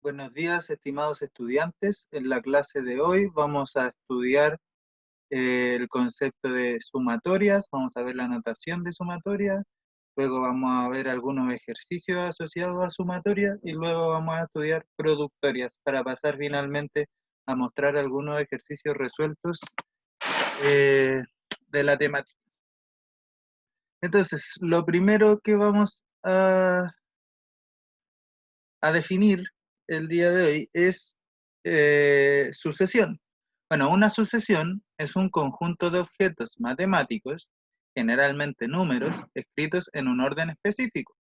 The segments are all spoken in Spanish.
Buenos días, estimados estudiantes. En la clase de hoy vamos a estudiar el concepto de sumatorias, vamos a ver la notación de sumatoria, luego vamos a ver algunos ejercicios asociados a sumatoria y luego vamos a estudiar productorias para pasar finalmente a mostrar algunos ejercicios resueltos eh, de la temática. Entonces, lo primero que vamos a definir el día de hoy es sucesión. Bueno, una sucesión es un conjunto de objetos matemáticos, generalmente números, escritos en un orden específico.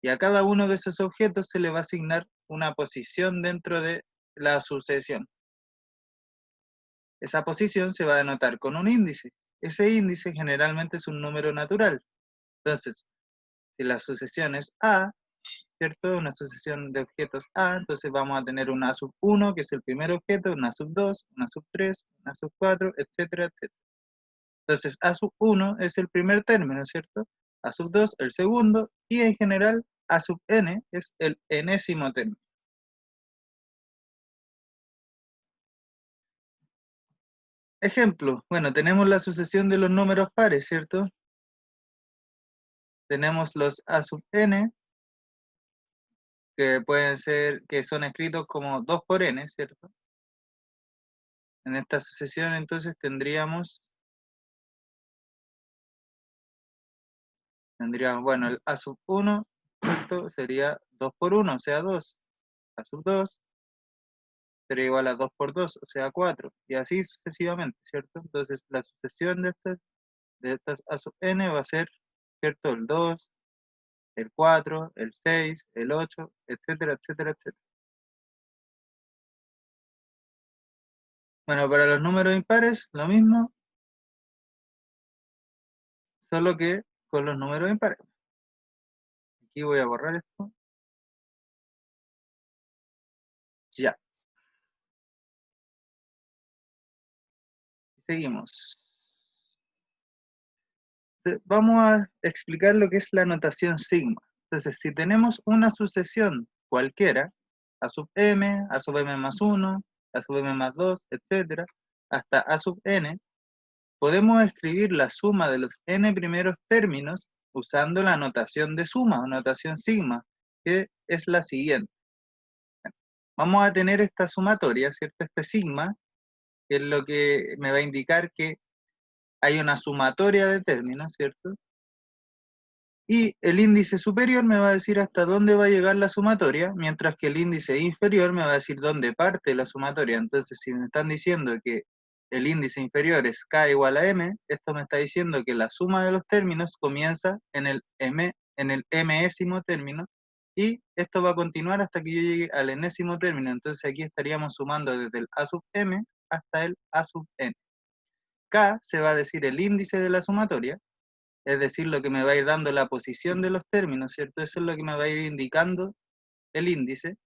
Y a cada uno de esos objetos se le va a asignar una posición dentro de la sucesión. Esa posición se va a denotar con un índice. Ese índice generalmente es un número natural. Entonces, si la sucesión es A, ¿cierto? Una sucesión de objetos A, entonces vamos a tener una sub 1, que es el primer objeto, una sub 2, una sub 3, una sub 4, etcétera, etcétera. Entonces A sub 1 es el primer término, ¿cierto? A sub 2 el segundo, y en general A sub n es el enésimo término. Ejemplo, bueno, tenemos la sucesión de los números pares, ¿cierto? Tenemos los A sub n, que pueden ser, que son escritos como 2 por n, ¿cierto? En esta sucesión entonces tendríamos, bueno, el A sub 1, ¿cierto? Sería 2 por 1, o sea 2. A sub 2 sería igual a 2 por 2, o sea 4. Y así sucesivamente, ¿cierto? Entonces la sucesión de estas A sub n va a ser, ¿cierto? El 2, el 4, el 6, el 8, etcétera, etcétera, etcétera. Bueno, para los números impares, lo mismo, solo que con los números impares. Aquí voy a borrar esto. Ya, seguimos. Vamos a explicar lo que es la notación sigma. Entonces, si tenemos una sucesión cualquiera, a sub m, a sub m más 1, a sub m más 2, etcétera, hasta a sub n, podemos escribir la suma de los n primeros términos usando la notación de suma, o notación sigma, que es la siguiente. Vamos a tener esta sumatoria, ¿cierto? Este sigma, que es lo que me va a indicar que hay una sumatoria de términos, ¿cierto? Y el índice superior me va a decir hasta dónde va a llegar la sumatoria, mientras que el índice inferior me va a decir dónde parte la sumatoria. Entonces, si me están diciendo que el índice inferior es k igual a m, esto me está diciendo que la suma de los términos comienza en el mésimo término, y esto va a continuar hasta que yo llegue al enésimo término. Entonces aquí estaríamos sumando desde el a sub m hasta el a sub n. K se va a decir el índice de la sumatoria, es decir, lo que me va a ir dando la posición de los términos, ¿cierto? Eso es lo que me va a ir indicando el índice,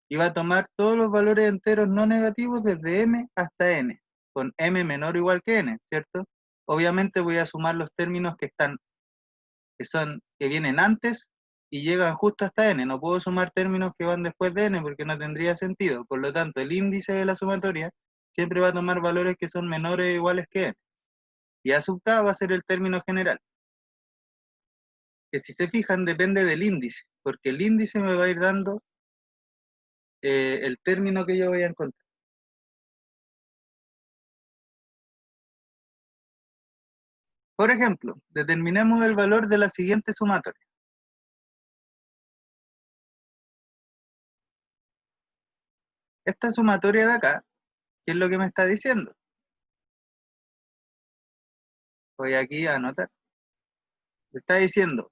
y va a tomar todos los valores enteros no negativos desde m hasta n, con m menor o igual que n, ¿cierto? Obviamente voy a sumar los términos que vienen antes y llegan justo hasta n. No puedo sumar términos que van después de n porque no tendría sentido. Por lo tanto, el índice de la sumatoria siempre va a tomar valores que son menores o iguales que n. Y a sub k va a ser el término general, que si se fijan depende del índice, porque el índice me va a ir dando el término que yo voy a encontrar. Por ejemplo, determinemos el valor de la siguiente sumatoria. Esta sumatoria de acá, ¿qué es lo que me está diciendo? Voy aquí a anotar. Me está diciendo,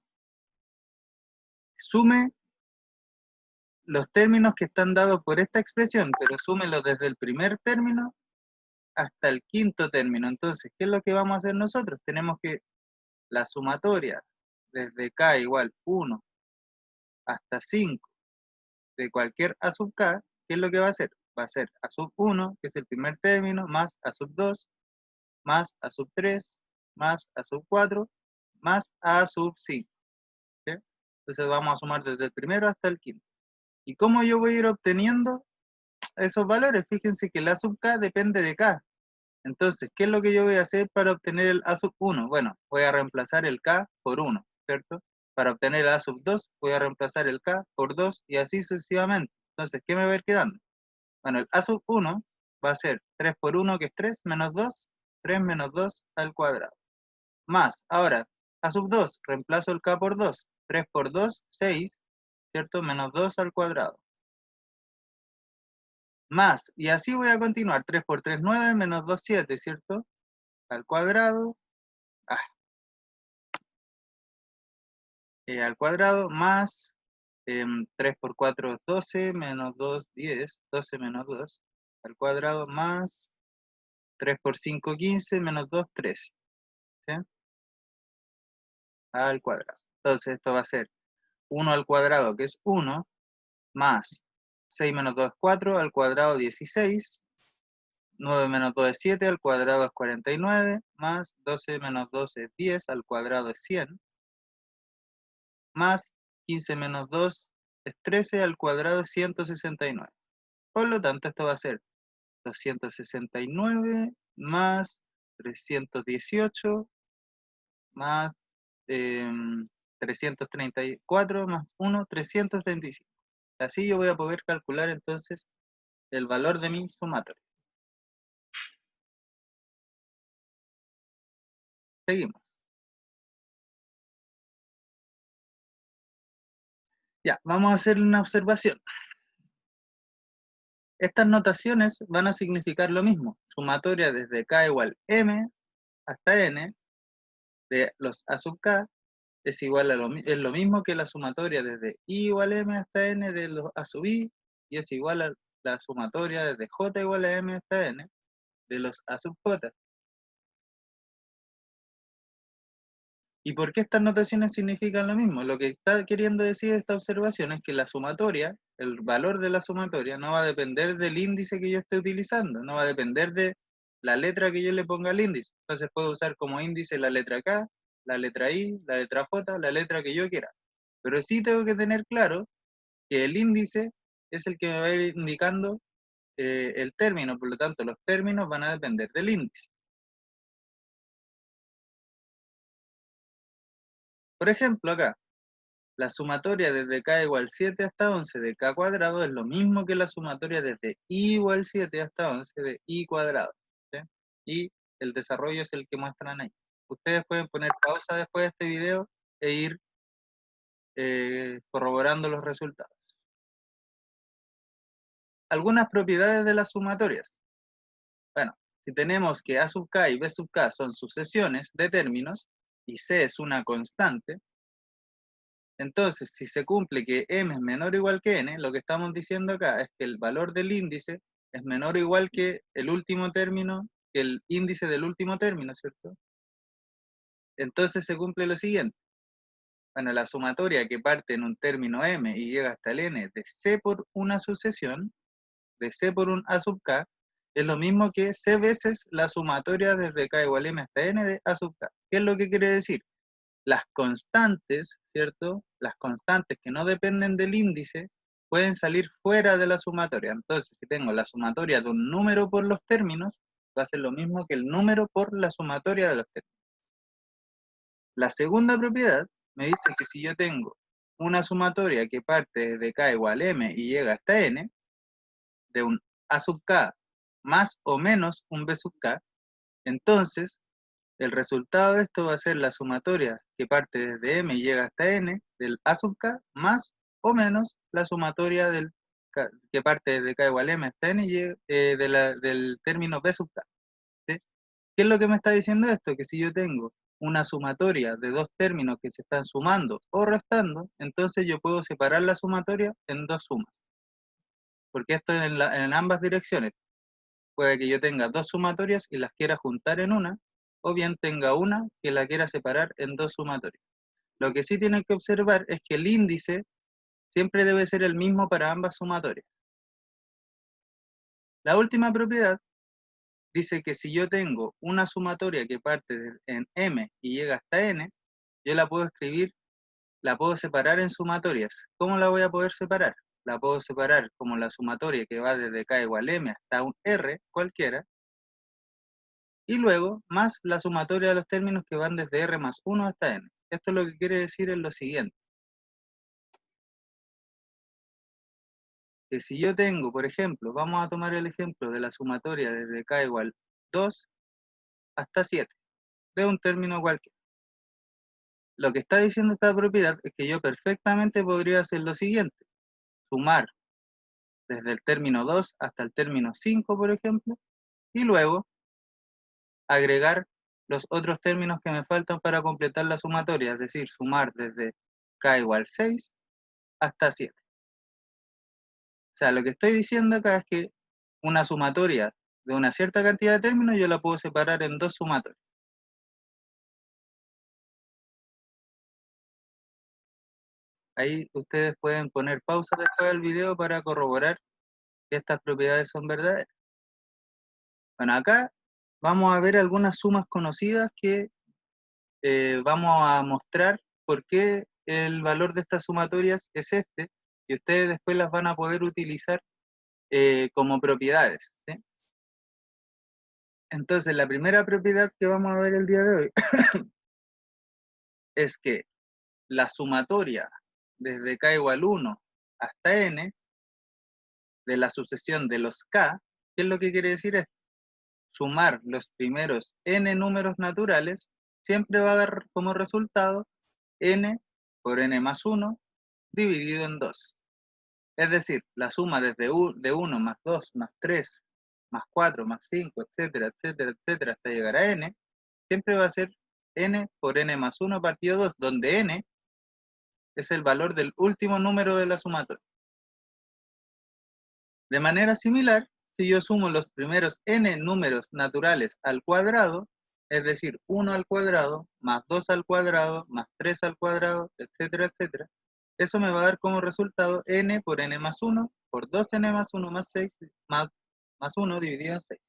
sume los términos que están dados por esta expresión, pero súmelos desde el primer término hasta el quinto término. Entonces, ¿qué es lo que vamos a hacer nosotros? Tenemos que la sumatoria desde k igual 1 hasta 5 de cualquier a sub k, ¿qué es lo que va a hacer? Va a ser a sub 1, que es el primer término, más a sub 2, más a sub 3, más a sub 4, más a sub 5. ¿Sí? Entonces vamos a sumar desde el primero hasta el quinto. ¿Y cómo yo voy a ir obteniendo esos valores? Fíjense que el A sub k depende de k. Entonces, ¿qué es lo que yo voy a hacer para obtener el A sub 1? Bueno, voy a reemplazar el k por 1, ¿cierto? Para obtener el A sub 2, voy a reemplazar el k por 2 y así sucesivamente. Entonces, ¿qué me va a ir quedando? Bueno, el A sub 1 va a ser 3 por 1, que es 3, menos 2, 3 menos 2 al cuadrado. Más, ahora, A sub 2, reemplazo el k por 2, 3 por 2, 6, ¿cierto? Menos 2 al cuadrado. Más, y así voy a continuar, 3 por 3, 9, menos 2, 7, ¿cierto? Al cuadrado, ah, al cuadrado, más 3 por 4 es 12, menos 2, 10, 12 menos 2, al cuadrado, más 3 por 5, 15, menos 2, 13, ¿sí? Al cuadrado. Entonces esto va a ser 1 al cuadrado, que es 1, más 6 menos 2 es 4, al cuadrado 16, 9 menos 2 es 7, al cuadrado es 49, más 12 menos 2 es 10, al cuadrado es 100, más 15 menos 2 es 13, al cuadrado es 169. Por lo tanto, esto va a ser 269 más 318 más 334 más 1, 335. Así yo voy a poder calcular entonces el valor de mi sumatoria. Seguimos. Ya, vamos a hacer una observación. Estas notaciones van a significar lo mismo. Sumatoria desde k igual m hasta n de los a sub k es igual a es lo mismo que la sumatoria desde i igual a m hasta n de los a sub i, y es igual a la sumatoria desde j igual a m hasta n de los a sub j. ¿Y por qué estas notaciones significan lo mismo? Lo que está queriendo decir esta observación es que la sumatoria, el valor de la sumatoria, no va a depender del índice que yo esté utilizando, no va a depender de la letra que yo le ponga al índice. Entonces puedo usar como índice la letra K, la letra I, la letra J, la letra que yo quiera. Pero sí tengo que tener claro que el índice es el que me va a ir indicando el término, por lo tanto los términos van a depender del índice. Por ejemplo, acá, la sumatoria desde k igual 7 hasta 11 de k cuadrado es lo mismo que la sumatoria desde i igual 7 hasta 11 de i cuadrado, ¿sí? Y el desarrollo es el que muestran ahí. Ustedes pueden poner pausa después de este video e ir corroborando los resultados. Algunas propiedades de las sumatorias. Bueno, si tenemos que a sub k y b sub k son sucesiones de términos y c es una constante, entonces si se cumple que m es menor o igual que n, lo que estamos diciendo acá es que el valor del índice es menor o igual que el último término, que el índice del último término, ¿cierto? Entonces se cumple lo siguiente. Bueno, la sumatoria que parte en un término m y llega hasta el n de c por una sucesión, de c por un a sub k, es lo mismo que c veces la sumatoria desde k igual m hasta n de a sub k. ¿Qué es lo que quiere decir? Las constantes, ¿cierto? Las constantes que no dependen del índice pueden salir fuera de la sumatoria. Entonces, si tengo la sumatoria de un número por los términos, va a ser lo mismo que el número por la sumatoria de los términos. La segunda propiedad me dice que si yo tengo una sumatoria que parte desde k igual m y llega hasta n, de un a sub k más o menos un b sub k, entonces el resultado de esto va a ser la sumatoria que parte desde m y llega hasta n del a sub k más o menos la sumatoria que parte desde k igual m hasta n y del término b sub k. ¿Sí? ¿Qué es lo que me está diciendo esto? Que si yo tengo una sumatoria de dos términos que se están sumando o restando, entonces yo puedo separar la sumatoria en dos sumas. Porque esto es en ambas direcciones. Puede que yo tenga dos sumatorias y las quiera juntar en una, o bien tenga una que la quiera separar en dos sumatorias. Lo que sí tienen que observar es que el índice siempre debe ser el mismo para ambas sumatorias. La última propiedad dice que si yo tengo una sumatoria que parte en m y llega hasta n, yo la puedo escribir, la puedo separar en sumatorias. ¿Cómo la voy a poder separar? la puedo separar como la sumatoria que va desde k igual m hasta un r cualquiera, y luego más la sumatoria de los términos que van desde r más 1 hasta n. Esto lo que quiere decir es lo siguiente. Que si yo tengo, por ejemplo, vamos a tomar el ejemplo de la sumatoria desde k igual 2 hasta 7, de un término cualquiera. Lo que está diciendo esta propiedad es que yo perfectamente podría hacer lo siguiente. Sumar desde el término 2 hasta el término 5, por ejemplo, y luego agregar los otros términos que me faltan para completar la sumatoria, es decir, sumar desde k igual 6 hasta 7. O sea, lo que estoy diciendo acá es que una sumatoria de una cierta cantidad de términos yo la puedo separar en dos sumatorias. Ahí ustedes pueden poner pausa después del video para corroborar que estas propiedades son verdaderas. Bueno, acá vamos a ver algunas sumas conocidas que vamos a mostrar por qué el valor de estas sumatorias es este, y ustedes después las van a poder utilizar como propiedades, ¿sí? Entonces, la primera propiedad que vamos a ver el día de hoy es que la sumatoria desde k igual 1 hasta n de la sucesión de los k, ¿qué es lo que quiere decir esto? Sumar los primeros n números naturales siempre va a dar como resultado n por n más 1 dividido en 2. Es decir, la suma desde de 1 más 2 más 3 más 4 más 5, etcétera, etcétera, etcétera, hasta llegar a n, siempre va a ser n por n más 1 partido 2, donde n es el valor del último número de la sumatoria. De manera similar, si yo sumo los primeros n números naturales al cuadrado, es decir, 1 al cuadrado, más 2 al cuadrado, más 3 al cuadrado, etcétera, etcétera, eso me va a dar como resultado n por n más 1 por 2n más 1 más 6 más 1 dividido en 6.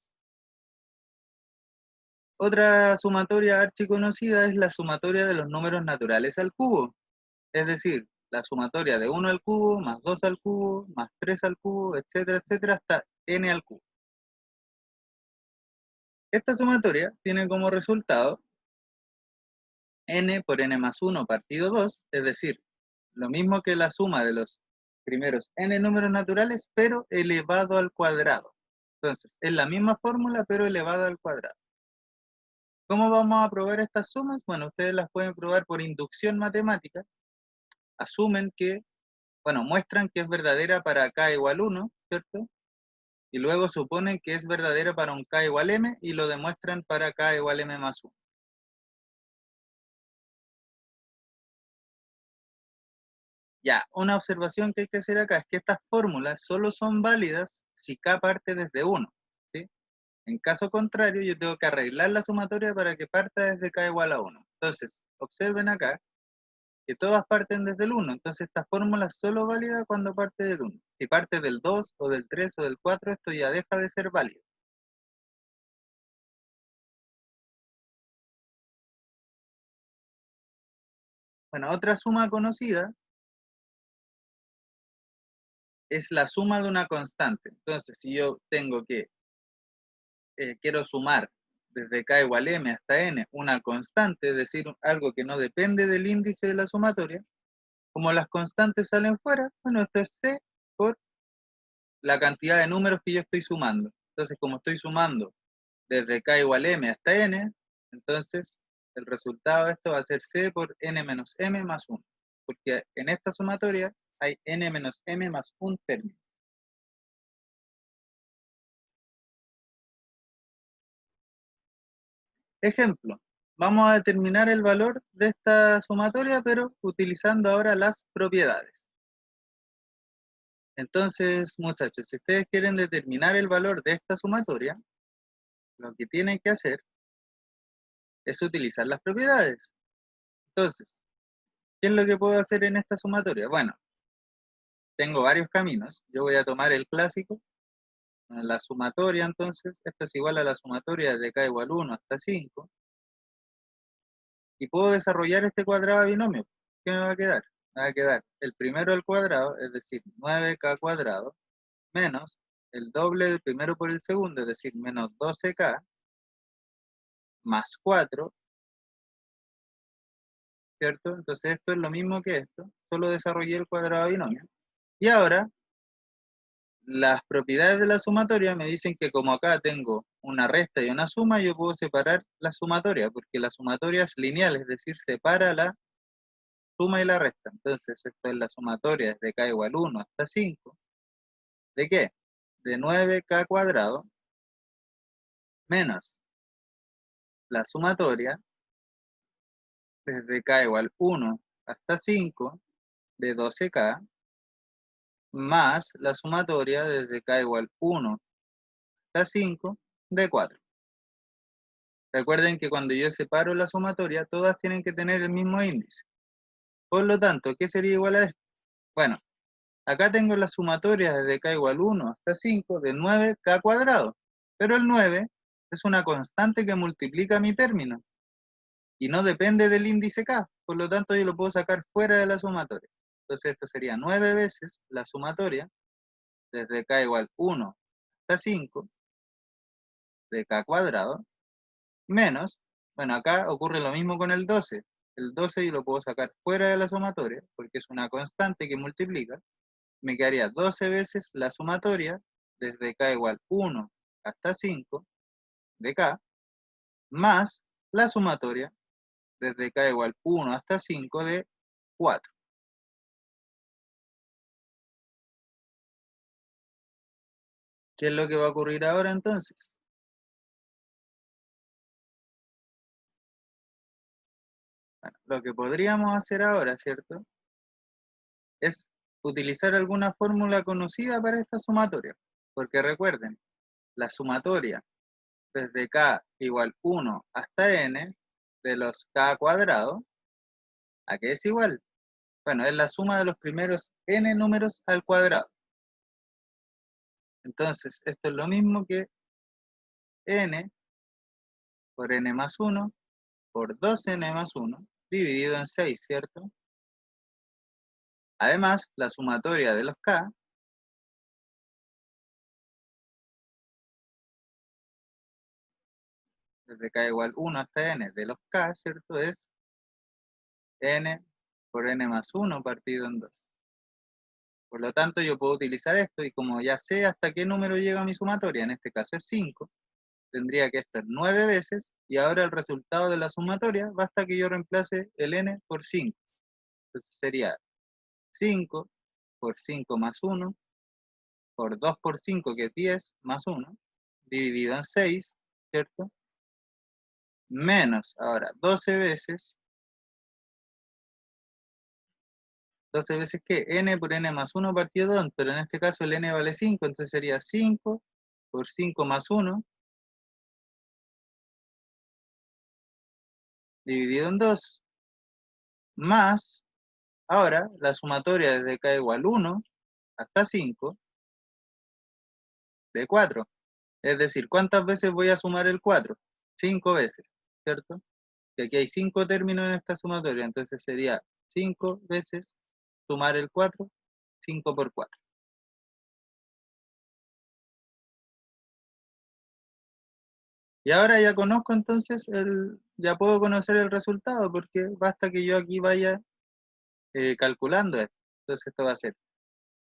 Otra sumatoria archiconocida es la sumatoria de los números naturales al cubo, es decir, la sumatoria de 1 al cubo, más 2 al cubo, más 3 al cubo, etcétera, etcétera, hasta n al cubo. Esta sumatoria tiene como resultado n por n más 1 partido 2, es decir, lo mismo que la suma de los primeros n números naturales, pero elevado al cuadrado. Entonces, es la misma fórmula, pero elevada al cuadrado. ¿Cómo vamos a probar estas sumas? Bueno, ustedes las pueden probar por inducción matemática. Asumen que, bueno, muestran que es verdadera para k igual 1, ¿cierto? Y luego suponen que es verdadera para un k igual m y lo demuestran para k igual m más 1. Ya, una observación que hay que hacer acá es que estas fórmulas solo son válidas si k parte desde 1, ¿sí? En caso contrario, yo tengo que arreglar la sumatoria para que parta desde k igual a 1. Entonces, observen acá que todas parten desde el 1. Entonces, esta fórmula es solo válida cuando parte del 1. Si parte del 2 o del 3 o del 4, esto ya deja de ser válido. Bueno, otra suma conocida es la suma de una constante. Entonces, si yo tengo que, quiero sumar desde k igual m hasta n una constante, es decir, algo que no depende del índice de la sumatoria, como las constantes salen fuera, bueno, esto es c por la cantidad de números que yo estoy sumando. Entonces, como estoy sumando desde k igual m hasta n, entonces el resultado de esto va a ser c por n menos m más 1, porque en esta sumatoria hay n menos m más un término. Ejemplo, vamos a determinar el valor de esta sumatoria, pero utilizando ahora las propiedades. Entonces, muchachos, si ustedes quieren determinar el valor de esta sumatoria, lo que tienen que hacer es utilizar las propiedades. Entonces, ¿qué es lo que puedo hacer en esta sumatoria? Bueno, tengo varios caminos. Yo voy a tomar el clásico, la sumatoria, entonces, esta es igual a la sumatoria de k igual 1 hasta 5, y puedo desarrollar este cuadrado de binomio. ¿Qué me va a quedar? me va a quedar el primero al cuadrado, es decir, 9k cuadrado, menos el doble del primero por el segundo, es decir, menos 12k, más 4, ¿cierto? Entonces esto es lo mismo que esto, solo desarrollé el cuadrado binomio. Y ahora, las propiedades de la sumatoria me dicen que como acá tengo una resta y una suma, yo puedo separar la sumatoria, porque la sumatoria es lineal, es decir, separa la suma y la resta. Entonces, esto es la sumatoria desde k igual 1 hasta 5. ¿De qué? De 9k cuadrado menos la sumatoria desde k igual 1 hasta 5 de 12k más la sumatoria desde k igual 1 hasta 5 de 4. Recuerden que cuando yo separo la sumatoria, todas tienen que tener el mismo índice. Por lo tanto, ¿qué sería igual a esto? Bueno, acá tengo la sumatoria desde k igual 1 hasta 5 de 9k cuadrado. Pero el 9 es una constante que multiplica mi término y no depende del índice k. Por lo tanto, yo lo puedo sacar fuera de la sumatoria. Entonces, esto sería 9 veces la sumatoria desde k igual 1 hasta 5 de k cuadrado menos, bueno, acá ocurre lo mismo con el 12. El 12 yo lo puedo sacar fuera de la sumatoria porque es una constante que multiplica. Me quedaría 12 veces la sumatoria desde k igual 1 hasta 5 de k más la sumatoria desde k igual 1 hasta 5 de 4. ¿Qué es lo que va a ocurrir ahora entonces? Bueno, lo que podríamos hacer ahora, ¿cierto? Es utilizar alguna fórmula conocida para esta sumatoria. Porque recuerden, la sumatoria desde k igual 1 hasta n de los k cuadrados, ¿a qué es igual? Bueno, es la suma de los primeros n números al cuadrado. Entonces, esto es lo mismo que n por n más 1 por 2n más 1 dividido en 6, ¿cierto? Además, la sumatoria de los k desde k igual 1 hasta n de los k, ¿cierto? Es n por n más 1 partido en 2. Por lo tanto, yo puedo utilizar esto y como ya sé hasta qué número llega mi sumatoria, en este caso es 5, tendría que estar 9 veces y ahora el resultado de la sumatoria basta que yo reemplace el n por 5. Entonces sería 5 por 5 más 1 por 2 por 5 que es 10 más 1 dividido en 6, ¿cierto? Menos ahora 12 veces que n por n más 1 partido 2, pero en este caso el n vale 5, entonces sería 5 por 5 más 1 dividido en 2, más, ahora, la sumatoria desde k igual 1 hasta 5 de 4. Es decir, ¿cuántas veces voy a sumar el 4? 5 veces, ¿cierto? Y aquí hay 5 términos en esta sumatoria, entonces sería 5 veces sumar el 4, 5 por 4. Y ahora ya conozco entonces, ya puedo conocer el resultado, porque basta que yo aquí vaya calculando esto. Entonces esto va a ser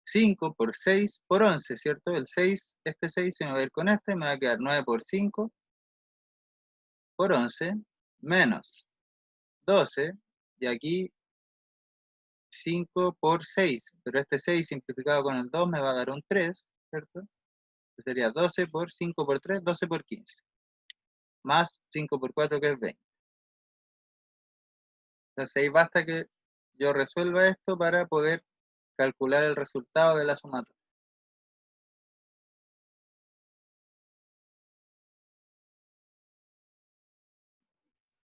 5 por 6 por 11, ¿cierto? El 6, este 6 se me va a ir con este, me va a quedar 9 por 5 por 11, menos 12, y aquí 5 por 6, pero este 6 simplificado con el 2 me va a dar un 3, ¿cierto? Sería 12 por 5 por 3, 12 por 15, más 5 por 4 que es 20. Entonces ahí basta que yo resuelva esto para poder calcular el resultado de la sumatoria.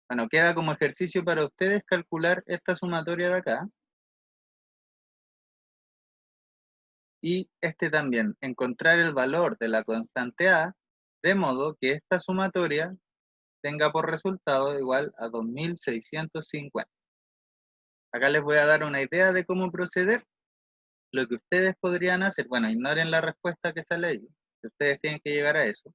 Bueno, queda como ejercicio para ustedes calcular esta sumatoria de acá. Y este también, encontrar el valor de la constante A, de modo que esta sumatoria tenga por resultado igual a 2650. Acá les voy a dar una idea de cómo proceder. Lo que ustedes podrían hacer, bueno, ignoren la respuesta que sale ahí, que ustedes tienen que llegar a eso.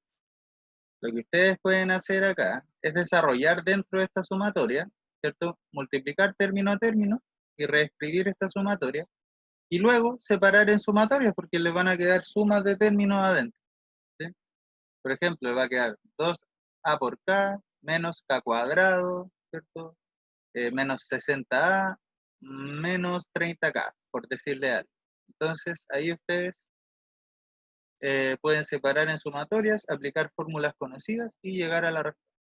Lo que ustedes pueden hacer acá es desarrollar dentro de esta sumatoria, ¿cierto? Multiplicar término a término y reescribir esta sumatoria y luego separar en sumatorias porque les van a quedar sumas de términos adentro, ¿sí? Por ejemplo, va a quedar 2a por k menos k cuadrado, ¿cierto? Menos 60a menos 30k, por decirle algo. Entonces, ahí ustedes pueden separar en sumatorias, aplicar fórmulas conocidas y llegar a la respuesta.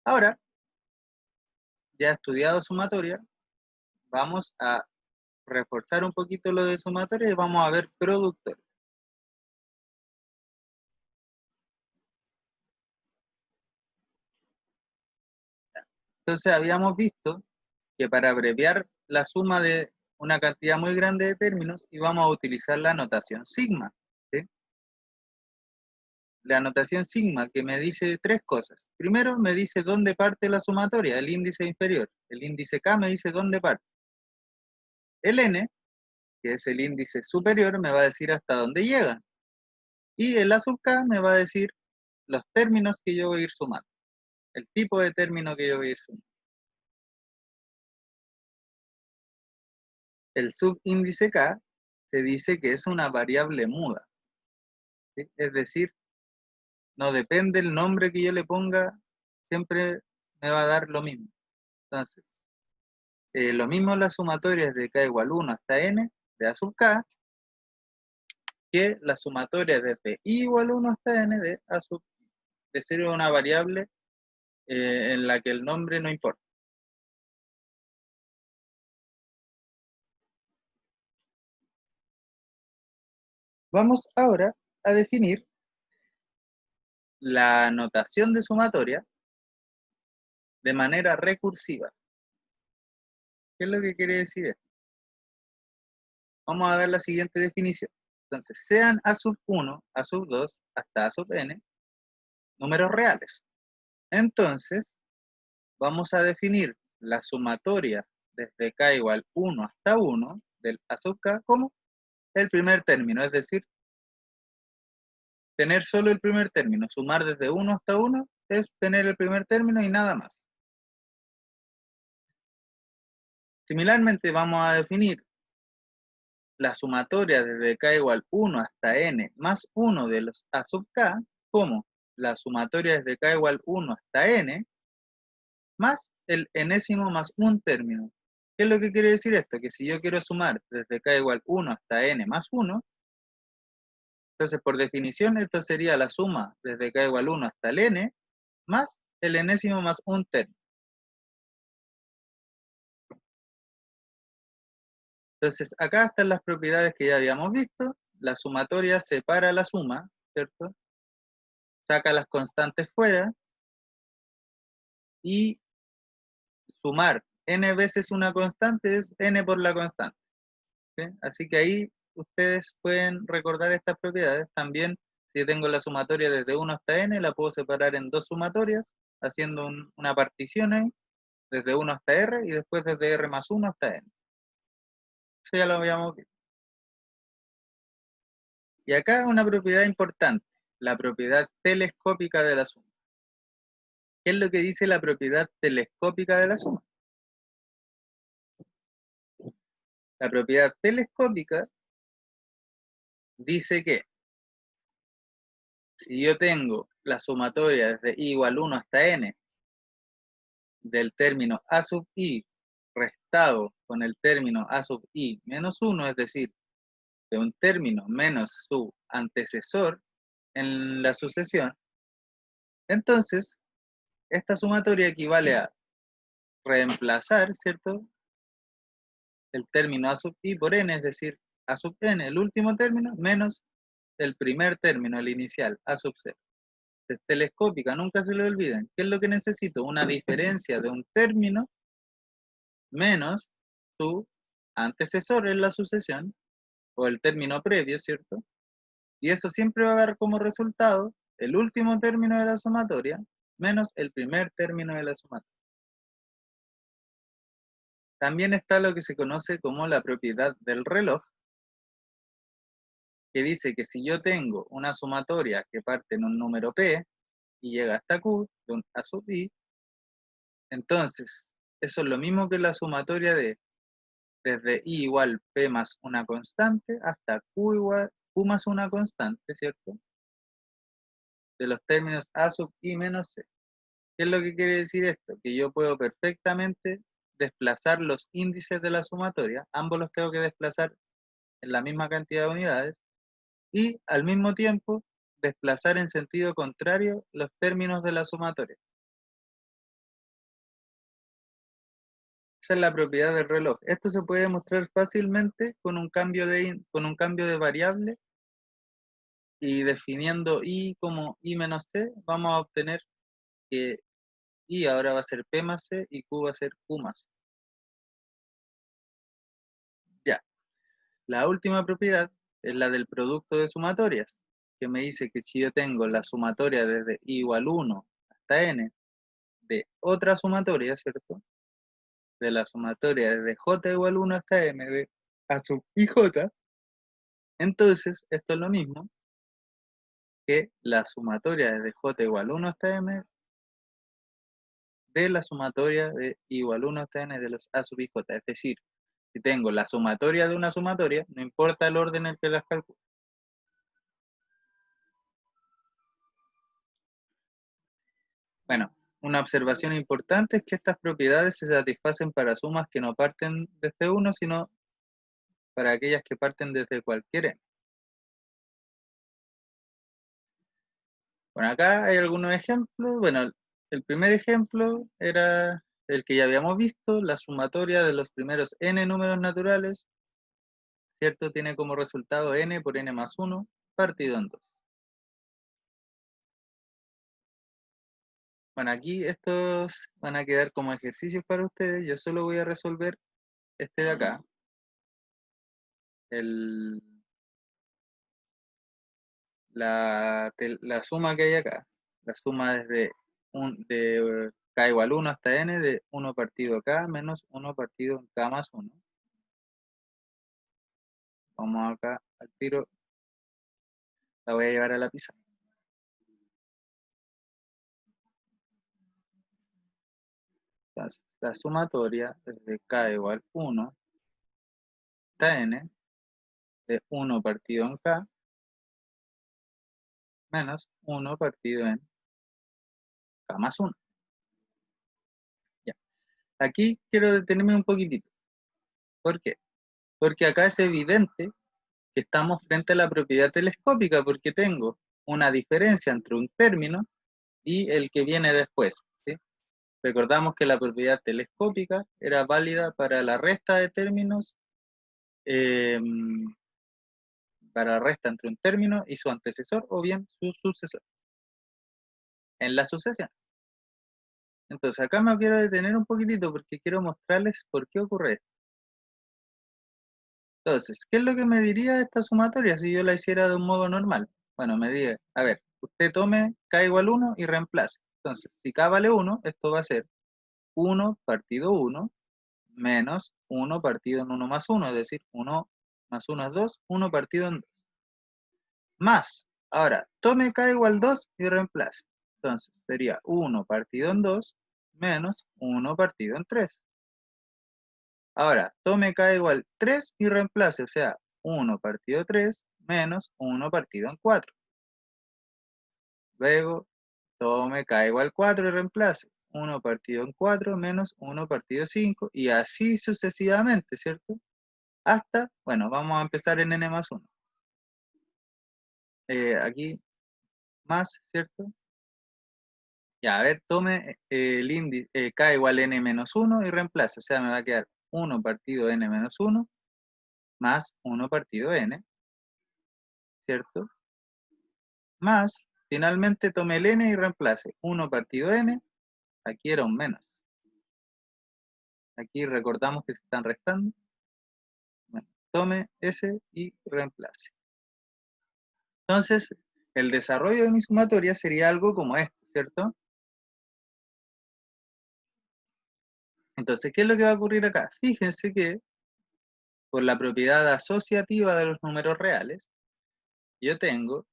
Ahora, ya estudiado sumatoria, vamos a reforzar un poquito lo de sumatoria y vamos a ver productores. Entonces, habíamos visto que para abreviar la suma de una cantidad muy grande de términos íbamos a utilizar la notación sigma, ¿sí? La notación sigma que me dice tres cosas. Primero me dice dónde parte la sumatoria, el índice inferior. El índice K me dice dónde parte. El N, que es el índice superior, me va a decir hasta dónde llega. Y el A sub K me va a decir los términos que yo voy a ir sumando. El tipo de término que yo voy a ir sumando. El subíndice K se dice que es una variable muda, ¿sí? Es decir, no depende el nombre que yo le ponga, siempre me va a dar lo mismo. Entonces, lo mismo las sumatorias de k igual 1 hasta n de a sub k, que las sumatorias desde i igual 1 hasta n de a sub i. De ser una variable en la que el nombre no importa. Vamos ahora a definir la notación de sumatoria de manera recursiva. ¿Qué es lo que quiere decir esto? Vamos a ver la siguiente definición. Entonces, sean a sub 1, a sub 2, hasta a sub n, números reales. Entonces, vamos a definir la sumatoria desde k igual 1 hasta 1 del a sub k como el primer término, es decir, tener solo el primer término. Sumar desde 1 hasta 1 es tener el primer término y nada más. Similarmente, vamos a definir la sumatoria desde k igual 1 hasta n más 1 de los a sub k como la sumatoria desde k igual 1 hasta n más el enésimo más un término. ¿Qué es lo que quiere decir esto? Que si yo quiero sumar desde k igual 1 hasta n más 1, entonces por definición esto sería la suma desde k igual 1 hasta el n más el enésimo más un término. Entonces acá están las propiedades que ya habíamos visto. La sumatoria separa la suma, ¿cierto? Saca las constantes fuera y sumar n veces una constante es n por la constante, ¿sí? Así que ahí ustedes pueden recordar estas propiedades. También, si yo tengo la sumatoria desde 1 hasta n, la puedo separar en dos sumatorias, haciendo una partición ahí, desde 1 hasta r, y después desde r más 1 hasta n. Eso ya lo habíamos visto. Y acá una propiedad importante, la propiedad telescópica de la suma. ¿Qué es lo que dice la propiedad telescópica de la suma? La propiedad telescópica dice que si yo tengo la sumatoria desde i igual 1 hasta n del término a sub i restado con el término a sub i menos 1, es decir, de un término menos su antecesor en la sucesión, entonces esta sumatoria equivale a reemplazar, ¿cierto?, el término a sub i por n, es decir, a sub n, el último término, menos el primer término, el inicial, a sub 0. Es telescópica, nunca se lo olviden. ¿Qué es lo que necesito? Una diferencia de un término menos su antecesor en la sucesión, o el término previo, ¿cierto? Y eso siempre va a dar como resultado el último término de la sumatoria menos el primer término de la sumatoria. También está lo que se conoce como la propiedad del reloj, que dice que si yo tengo una sumatoria que parte en un número P y llega hasta Q, de un A sub I, entonces eso es lo mismo que la sumatoria de desde I igual P más una constante hasta Q igual Q más una constante, ¿cierto? De los términos A sub I menos C. ¿Qué es lo que quiere decir esto? Que yo puedo perfectamente desplazar los índices de la sumatoria, ambos los tengo que desplazar en la misma cantidad de unidades, y al mismo tiempo desplazar en sentido contrario los términos de la sumatoria. Esa es la propiedad del reloj. Esto se puede demostrar fácilmente con un cambio de variable, y definiendo I como I menos C, vamos a obtener que I ahora va a ser P más C y Q va a ser Q más C. Ya. La última propiedad es la del producto de sumatorias, que me dice que si yo tengo la sumatoria desde I igual 1 hasta N de otra sumatoria, ¿cierto? De la sumatoria desde J igual 1 hasta M de A sub IJ, entonces esto es lo mismo que la sumatoria desde J igual 1 hasta M de la sumatoria de I igual 1 hasta N de los A sub IJ. Es decir, si tengo la sumatoria de una sumatoria, no importa el orden en el que las calculo. Bueno, una observación importante es que estas propiedades se satisfacen para sumas que no parten desde 1, sino para aquellas que parten desde cualquier n. Bueno, acá hay algunos ejemplos. Bueno, el primer ejemplo era el que ya habíamos visto, la sumatoria de los primeros n números naturales, ¿cierto? Tiene como resultado n por n más 1 partido en 2. Bueno, aquí estos van a quedar como ejercicios para ustedes. Yo solo voy a resolver este de acá. La suma que hay acá, la suma desde de k igual 1 hasta n de 1 partido k menos 1 partido en k más 1. Vamos acá al tiro, la voy a llevar a la pizarra. Entonces, la sumatoria desde k igual 1 hasta n de 1 partido en k menos 1 partido en k más 1. Ya. Aquí quiero detenerme un poquitito. ¿Por qué? Porque acá es evidente que estamos frente a la propiedad telescópica, porque tengo una diferencia entre un término y el que viene después, ¿sí? Recordamos que la propiedad telescópica era válida para la resta de términos, eh, para la resta entre un término y su antecesor o bien su sucesor en la sucesión. Entonces acá me quiero detener un poquitito porque quiero mostrarles por qué ocurre esto. Entonces, ¿qué es lo que me diría esta sumatoria si yo la hiciera de un modo normal? Bueno, me diría, a ver, usted tome k igual 1 y reemplace. Entonces, si k vale 1, esto va a ser 1 partido 1 menos 1 partido en 1 más 1, es decir, 1 más 1 es 2, 1 partido en 2. Más, ahora, tome k igual 2 y reemplace. Entonces, sería 1 partido en 2 menos 1 partido en 3. Ahora, tome k igual 3 y reemplace, o sea, 1 partido 3 menos 1 partido en 4. Luego, tome k igual 4 y reemplace. 1 partido en 4 menos 1 partido en 5 y así sucesivamente, ¿cierto? Hasta, bueno, vamos a empezar en n más 1. Aquí más, ¿cierto? Ya, a ver, tome el índice k igual n menos 1 y reemplace, o sea, me va a quedar 1 partido n menos 1 más 1 partido n, ¿cierto? Más, finalmente tome el n y reemplace 1 partido n, aquí era un menos. Aquí recordamos que se están restando. Bueno, tome ese y reemplace. Entonces, el desarrollo de mi sumatoria sería algo como esto, ¿cierto? Entonces, ¿qué es lo que va a ocurrir acá? Fíjense que por la propiedad asociativa de los números reales, yo tengo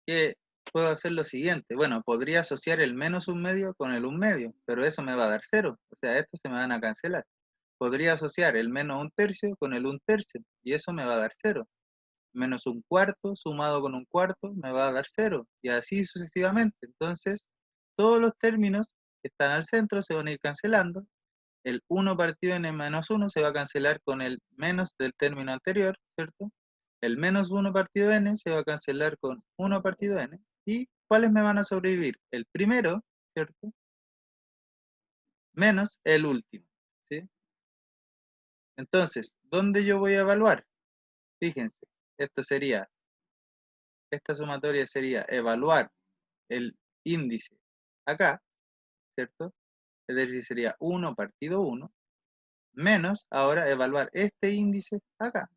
que puedo hacer lo siguiente. Bueno, podría asociar el menos un medio con el un medio, pero eso me va a dar cero. O sea, estos se me van a cancelar. Podría asociar el menos un tercio con el un tercio, y eso me va a dar cero. Menos un cuarto sumado con un cuarto me va a dar cero, y así sucesivamente. Entonces, todos los términos que están al centro se van a ir cancelando. El 1 partido n menos 1 se va a cancelar con el menos del término anterior, ¿cierto? El menos 1 partido n se va a cancelar con 1 partido n. ¿Y cuáles me van a sobrevivir? El primero, ¿cierto? Menos el último, ¿sí? Entonces, ¿dónde yo voy a evaluar? Fíjense, esta sumatoria sería evaluar el índice acá, ¿cierto? Es decir, sería 1 partido 1, menos ahora evaluar este índice acá.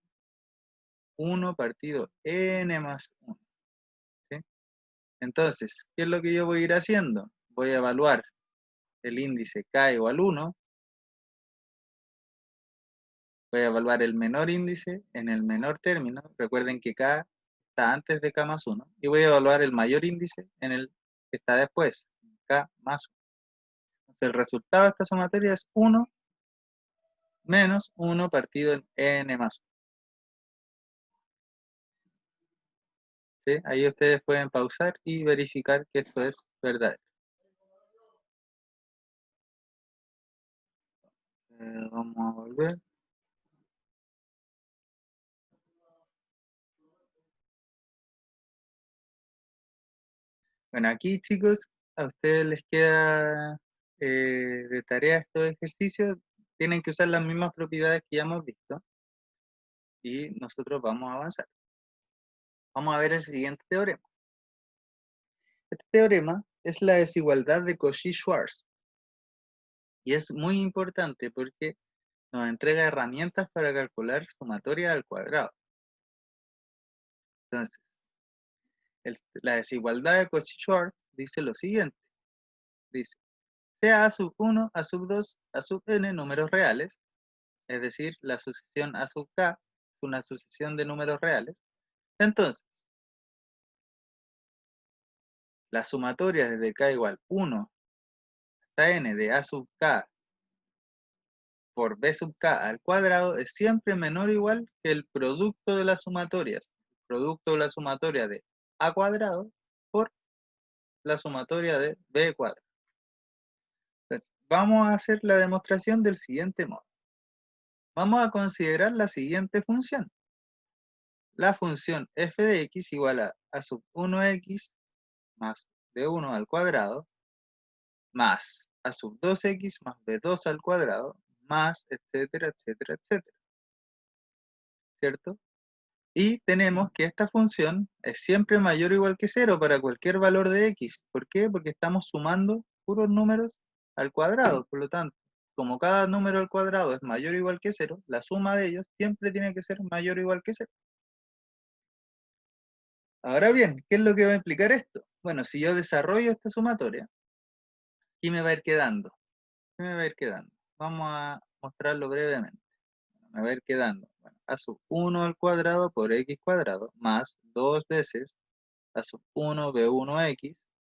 1 partido n más 1, ¿sí? Entonces, ¿qué es lo que yo voy a ir haciendo? Voy a evaluar el índice k igual 1, voy a evaluar el menor índice en el menor término, recuerden que k está antes de k más 1, y voy a evaluar el mayor índice en el que está después, k más 1. Entonces, el resultado de esta sumatoria es 1 menos 1 partido en n más 1. ¿Sí? Ahí ustedes pueden pausar y verificar que esto es verdadero. Vamos a volver. Bueno, aquí chicos, a ustedes les queda de tarea estos ejercicios. Tienen que usar las mismas propiedades que ya hemos visto y nosotros vamos a avanzar. Vamos a ver el siguiente teorema. Este teorema es la desigualdad de Cauchy-Schwarz y es muy importante porque nos entrega herramientas para calcular sumatoria al cuadrado. Entonces, la desigualdad de Cauchy-Schwarz dice lo siguiente. Dice, sea a sub 1, a sub 2, a sub n números reales, es decir, la sucesión a sub k es una sucesión de números reales. Entonces, la sumatoria desde k igual 1 hasta n de a sub k por b sub k al cuadrado es siempre menor o igual que el producto de las sumatorias. El producto de la sumatoria de a cuadrado por la sumatoria de b cuadrado. Entonces, vamos a hacer la demostración del siguiente modo. Vamos a considerar la siguiente función. La función f de x igual a sub 1x más b1 al cuadrado más a sub 2x más b2 al cuadrado más etcétera, etcétera, etcétera. ¿Cierto? Y tenemos que esta función es siempre mayor o igual que 0 para cualquier valor de x. ¿Por qué? Porque estamos sumando puros números al cuadrado. Por lo tanto, como cada número al cuadrado es mayor o igual que 0, la suma de ellos siempre tiene que ser mayor o igual que 0. Ahora bien, ¿qué es lo que va a implicar esto? Bueno, si yo desarrollo esta sumatoria, ¿qué me va a ir quedando? ¿Qué me va a ir quedando? Vamos a mostrarlo brevemente. Me va a ir quedando, bueno, a sub 1 al cuadrado por x cuadrado más 2 veces a sub 1 b1x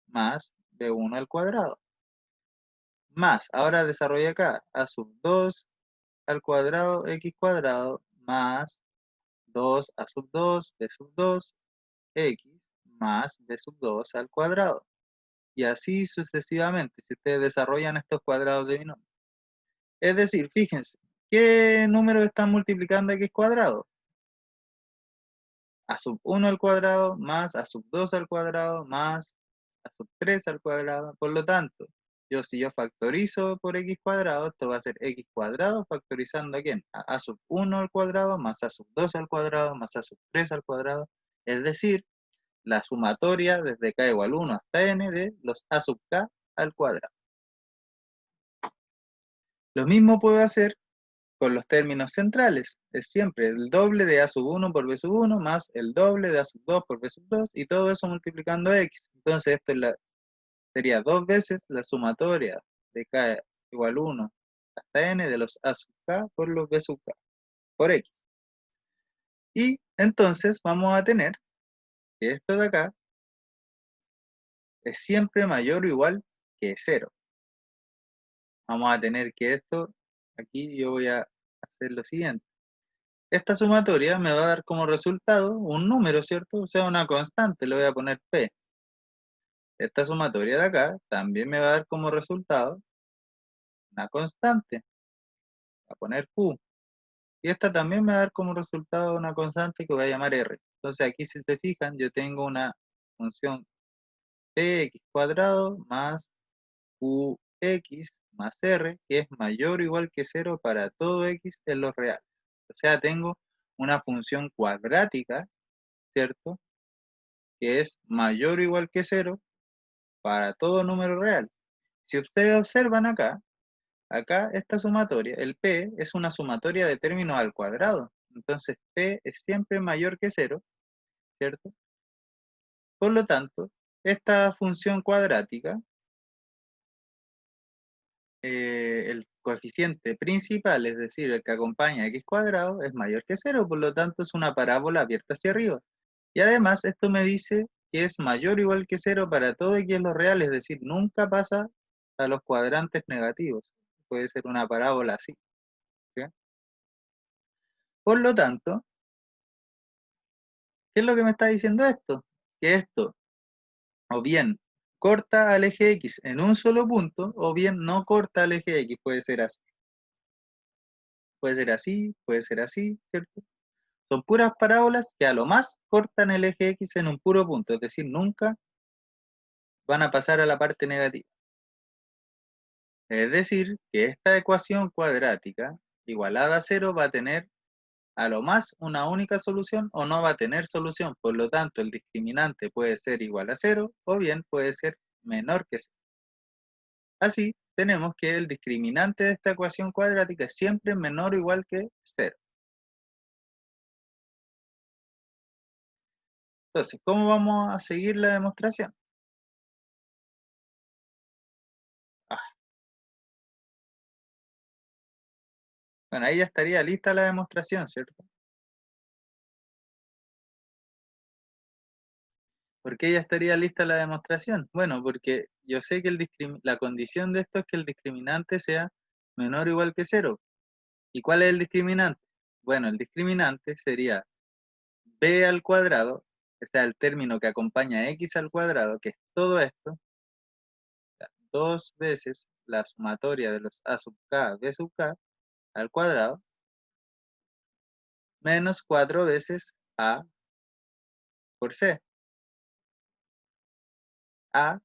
más b1 al cuadrado. Más, ahora desarrolla acá, a sub 2 al cuadrado x cuadrado más 2 a sub 2 b sub 2 x más b sub 2 al cuadrado. Y así sucesivamente, si ustedes desarrollan estos cuadrados de binomio. Es decir, fíjense, ¿qué número están multiplicando x cuadrado? A sub 1 al cuadrado más a sub 2 al cuadrado más a sub 3 al cuadrado. Por lo tanto, si yo factorizo por x cuadrado, esto va a ser x cuadrado factorizando a quién? A sub 1 al cuadrado más a sub 2 al cuadrado más a sub 3 al cuadrado. Es decir, la sumatoria desde k igual 1 hasta n de los a sub k al cuadrado. Lo mismo puedo hacer con los términos centrales. Es siempre el doble de a sub 1 por b sub 1 más el doble de a sub 2 por b sub 2 y todo eso multiplicando x. Entonces esto sería dos veces la sumatoria de k igual 1 hasta n de los a sub k por los b sub k, por x. Y entonces vamos a tener que esto de acá es siempre mayor o igual que 0. Vamos a tener que esto, aquí yo voy a hacer lo siguiente. Esta sumatoria me va a dar como resultado un número, ¿cierto? O sea, una constante, le voy a poner P. Esta sumatoria de acá también me va a dar como resultado una constante, voy a poner Q. Y esta también me va a dar como resultado una constante que voy a llamar R. Entonces aquí, si se fijan, yo tengo una función Px cuadrado más Qx más R, que es mayor o igual que 0 para todo x en los reales. O sea, tengo una función cuadrática, ¿cierto? Que es mayor o igual que 0 para todo número real. Si ustedes observan acá esta sumatoria, el P es una sumatoria de términos al cuadrado. Entonces P es siempre mayor que 0, ¿cierto? Por lo tanto, esta función cuadrática, el coeficiente principal, es decir, el que acompaña a x cuadrado, es mayor que 0, por lo tanto es una parábola abierta hacia arriba. Y además esto me dice que es mayor o igual que 0 para todo x en lo real, es decir, nunca pasa a los cuadrantes negativos. Puede ser una parábola así. ¿Sí? Por lo tanto, ¿qué es lo que me está diciendo esto? Que esto o bien corta al eje X en un solo punto, o bien no corta al eje X. Puede ser así. Puede ser así, puede ser así, ¿cierto? Son puras parábolas que a lo más cortan el eje X en un puro punto, es decir, nunca van a pasar a la parte negativa. Es decir, que esta ecuación cuadrática igualada a 0 va a tener a lo más una única solución o no va a tener solución. Por lo tanto, el discriminante puede ser igual a 0 o bien puede ser menor que 0. Así, tenemos que el discriminante de esta ecuación cuadrática es siempre menor o igual que 0. Entonces, ¿cómo vamos a seguir la demostración? Ah, bueno, ahí ya estaría lista la demostración, ¿cierto? ¿Por qué ya estaría lista la demostración? Bueno, porque yo sé que la condición de esto es que el discriminante sea menor o igual que 0. ¿Y cuál es el discriminante? Bueno, el discriminante sería b al cuadrado, o sea, el término que acompaña a x al cuadrado, que es todo esto, dos veces la sumatoria de los a sub k, b sub k al cuadrado, menos 4 veces a por c. A, o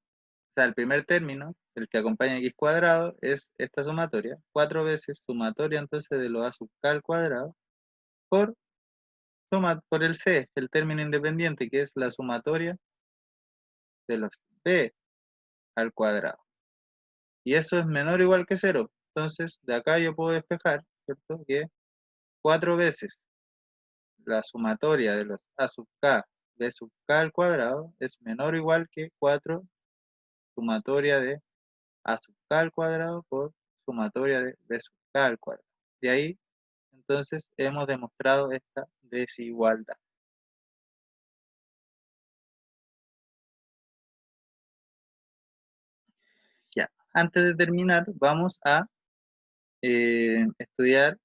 sea, el primer término, el que acompaña a x cuadrado, es esta sumatoria, 4 veces sumatoria entonces de los a sub k al cuadrado, por, por el c, el término independiente, que es la sumatoria de los b al cuadrado. Y eso es menor o igual que 0. Entonces, de acá yo puedo despejar, ¿cierto? Que 4 veces la sumatoria de los a sub k b sub k al cuadrado es menor o igual que 4 sumatoria de a sub k al cuadrado por sumatoria de b sub k al cuadrado. De ahí, entonces, hemos demostrado esta desigualdad. Ya, antes de terminar, vamos a estudiar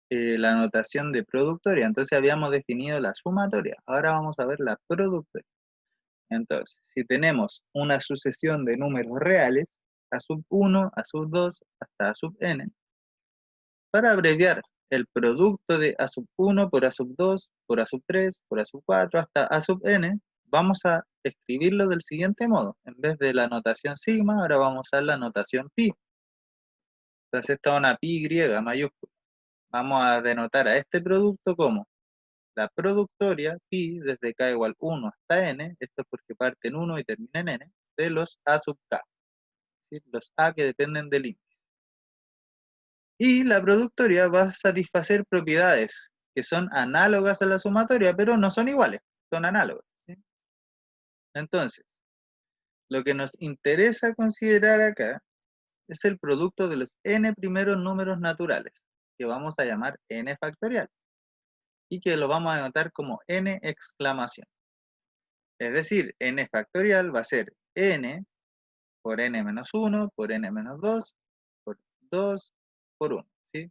la notación de productoria. Entonces habíamos definido la sumatoria. Ahora vamos a ver la productoria. Entonces, si tenemos una sucesión de números reales, a sub 1, a sub 2, hasta a sub n, para abreviar el producto de a sub 1 por a sub 2, por a sub 3, por a sub 4, hasta a sub n, vamos a escribirlo del siguiente modo. En vez de la notación sigma, ahora vamos a usar la notación pi. Entonces esta es una pi griega mayúscula. Vamos a denotar a este producto como la productoria pi desde k igual 1 hasta n, esto es porque parte en 1 y termina en n, de los a sub k, ¿sí? Los a que dependen del índice. Y la productoria va a satisfacer propiedades que son análogas a la sumatoria, pero no son iguales, son análogas, ¿sí? Entonces, lo que nos interesa considerar acá es el producto de los n primeros números naturales, que vamos a llamar n factorial, y que lo vamos a anotar como n exclamación. Es decir, n factorial va a ser n por n menos 1, por n menos 2, por 2, por 1, ¿sí?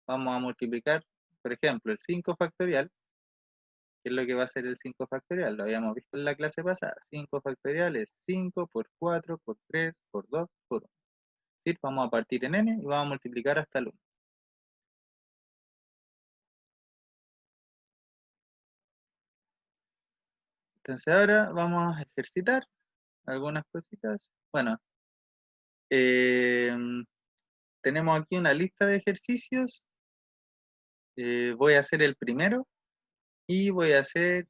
Vamos a multiplicar, por ejemplo, el 5 factorial. ¿Qué es lo que va a ser el 5 factorial? Lo habíamos visto en la clase pasada. 5 factorial es 5 por 4, por 3, por 2, por 1. ¿Sí? Vamos a partir en n y vamos a multiplicar hasta el 1. Entonces ahora vamos a ejercitar algunas cositas. Bueno, tenemos aquí una lista de ejercicios. Voy a hacer el primero y voy a hacer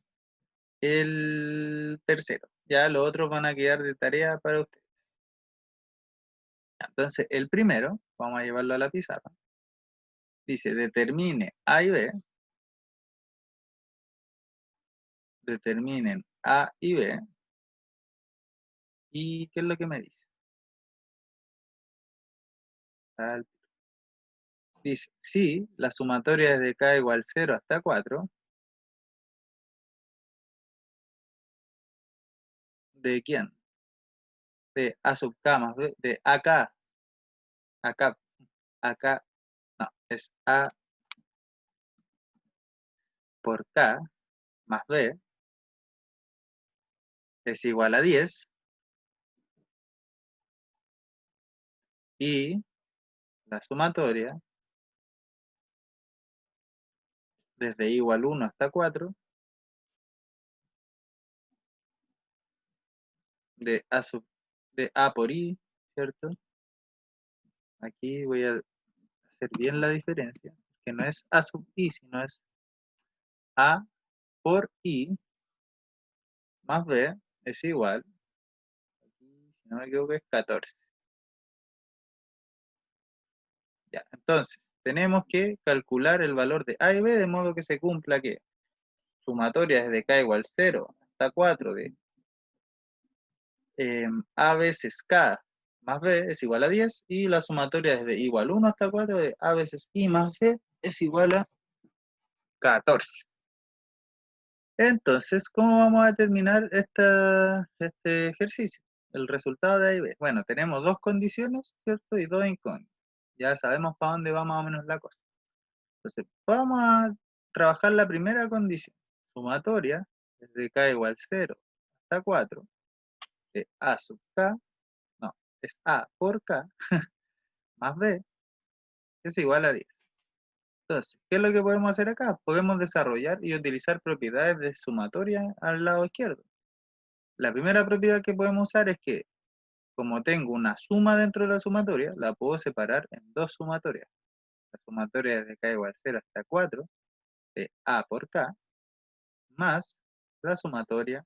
el tercero. Ya los otros van a quedar de tarea para ustedes. Entonces, el primero, vamos a llevarlo a la pizarra. Dice, determine A y B. Determinen A y B. ¿Y qué es lo que me dice? Dice, si la sumatoria es de k igual 0 hasta 4, ¿de quién? De A sub k más B, de AK, acá, acá, no, es A por K más B es igual a 10 y la sumatoria desde I igual 1 hasta 4 de A por I, ¿cierto? Aquí voy a hacer bien la diferencia, que no es A sub I, sino es A por I más B es igual, aquí, si no me equivoco, es 14. Ya, entonces, tenemos que calcular el valor de A y B de modo que se cumpla que sumatoria desde K igual 0 hasta 4 de A veces K más B es igual a 10 y la sumatoria desde igual 1 hasta 4 de A veces I más B es igual a 14. Entonces, ¿cómo vamos a determinar este ejercicio? El resultado de A y B. Bueno, tenemos dos condiciones, ¿cierto? Y dos incógnitas. Ya sabemos para dónde va más o menos la cosa. Entonces, vamos a trabajar la primera condición. Sumatoria desde K igual 0 hasta 4 de A sub K, no, es A por K más B es igual a 10. Entonces, ¿qué es lo que podemos hacer acá? Podemos desarrollar y utilizar propiedades de sumatoria al lado izquierdo. La primera propiedad que podemos usar es que, como tengo una suma dentro de la sumatoria, la puedo separar en dos sumatorias. La sumatoria desde K igual 0 hasta 4 de A por K más la sumatoria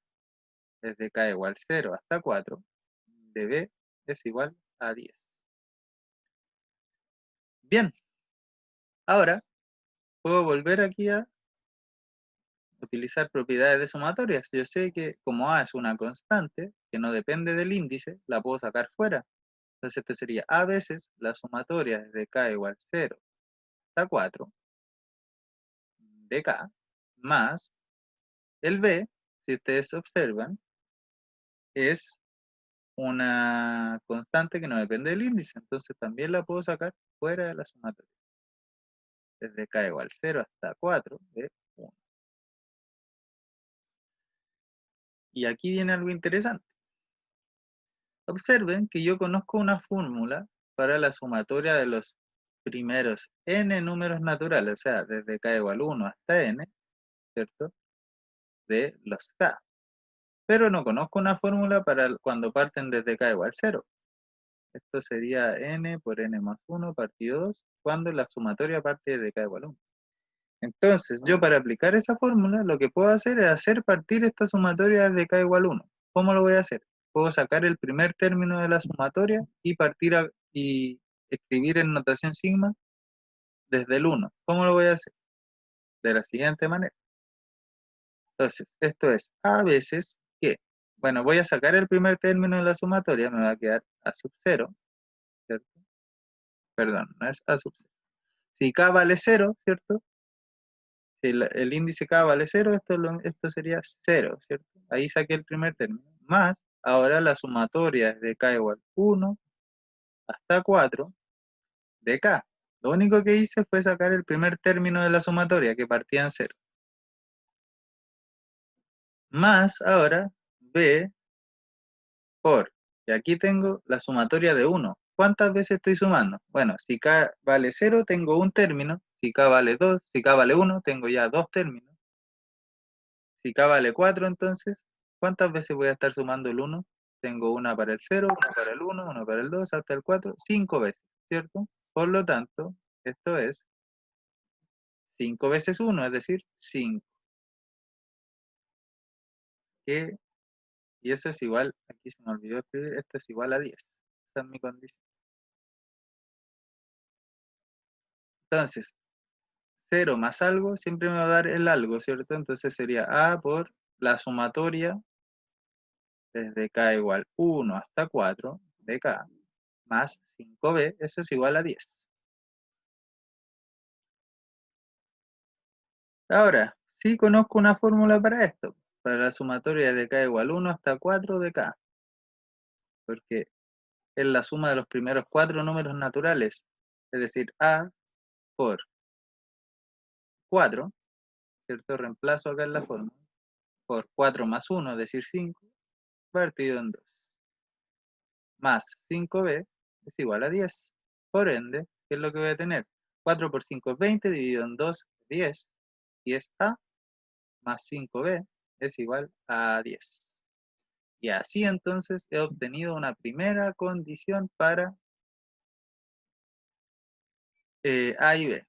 desde K igual 0 hasta 4 de B es igual a 10. Bien, ahora puedo volver aquí a utilizar propiedades de sumatorias. Yo sé que como A es una constante que no depende del índice, la puedo sacar fuera. Entonces este sería A veces la sumatoria desde K igual 0 hasta 4 de K más el B, si ustedes observan, es una constante que no depende del índice. Entonces también la puedo sacar fuera de la sumatoria. Desde K igual 0 hasta 4 de 1. Y aquí viene algo interesante. Observen que yo conozco una fórmula para la sumatoria de los primeros n números naturales, o sea, desde k igual 1 hasta n, ¿cierto? De los k. Pero no conozco una fórmula para cuando parten desde k igual 0. Esto sería n por n más 1 partido 2, cuando la sumatoria parte de k igual 1. Entonces, yo para aplicar esa fórmula, lo que puedo hacer es hacer partir esta sumatoria desde k igual 1. ¿Cómo lo voy a hacer? Puedo sacar el primer término de la sumatoria y y escribir en notación sigma desde el 1. ¿Cómo lo voy a hacer? De la siguiente manera. Entonces, esto es a veces que, bueno, voy a sacar el primer término de la sumatoria, me va a quedar a sub 0, ¿cierto? perdón, no es A sub 0. Si K vale 0, ¿cierto? Si el índice K vale 0, esto sería 0, ¿cierto? Ahí saqué el primer término. Más, ahora la sumatoria es de K igual 1 hasta 4 de K. Lo único que hice fue sacar el primer término de la sumatoria, que partía en 0. Más, ahora, B por, y aquí tengo la sumatoria de 1. ¿Cuántas veces estoy sumando? Bueno, si K vale 0, tengo un término. Si K vale 2, si K vale 1, tengo ya dos términos. Si K vale 4, entonces, ¿cuántas veces voy a estar sumando el 1? Tengo una para el 0, una para el 1, una para el 2, hasta el 4, 5 veces, ¿cierto? Por lo tanto, esto es 5 veces 1, es decir, 5. Y eso es igual, aquí se me olvidó escribir, esto es igual a 10. Esa es mi condición. Entonces, 0 más algo siempre me va a dar el algo, ¿cierto? Entonces sería A por la sumatoria desde K igual 1 hasta 4 de K más 5B, eso es igual a 10. Ahora, sí conozco una fórmula para esto, para la sumatoria de K igual 1 hasta 4 de K, porque es la suma de los primeros 4 números naturales, es decir, A por 4, ¿cierto? Reemplazo acá en la fórmula, por 4 más 1, es decir, 5, partido en 2, más 5B es igual a 10. Por ende, ¿qué es lo que voy a tener? 4 por 5 es 20, dividido en 2 es 10. 10A más 5B es igual a 10. Y así entonces he obtenido una primera condición para A y B.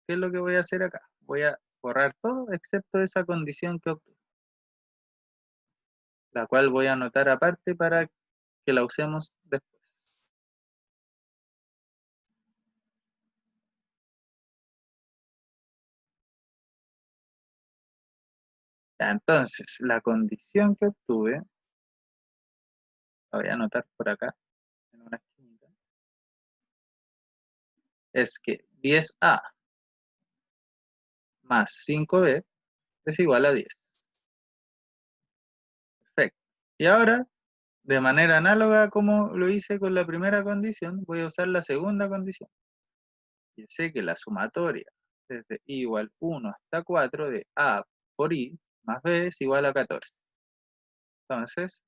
¿Qué es lo que voy a hacer acá? Voy a borrar todo excepto esa condición que obtuve, la cual voy a anotar aparte para que la usemos después. Ya, entonces, la condición que obtuve, la voy a anotar por acá, en una esquinita, es que 10A más 5B es igual a 10. Perfecto. Y ahora, de manera análoga como lo hice con la primera condición, voy a usar la segunda condición. Y sé que la sumatoria desde i igual 1 hasta 4 de A por i más B es igual a 14. Entonces,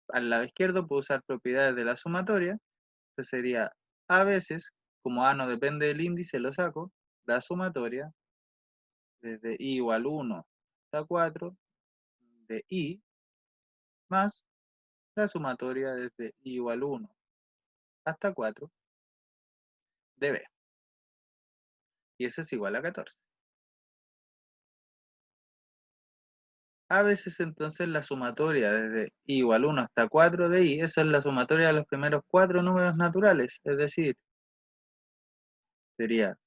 al lado izquierdo puedo usar propiedades de la sumatoria. Entonces sería A veces, como A no depende del índice, lo saco, la sumatoria desde i igual 1 hasta 4 de i más la sumatoria desde i igual 1 hasta 4 de b. Y eso es igual a 14. A veces entonces la sumatoria desde i igual 1 hasta 4 de i, esa es la sumatoria de los primeros 4 números naturales, es decir, sería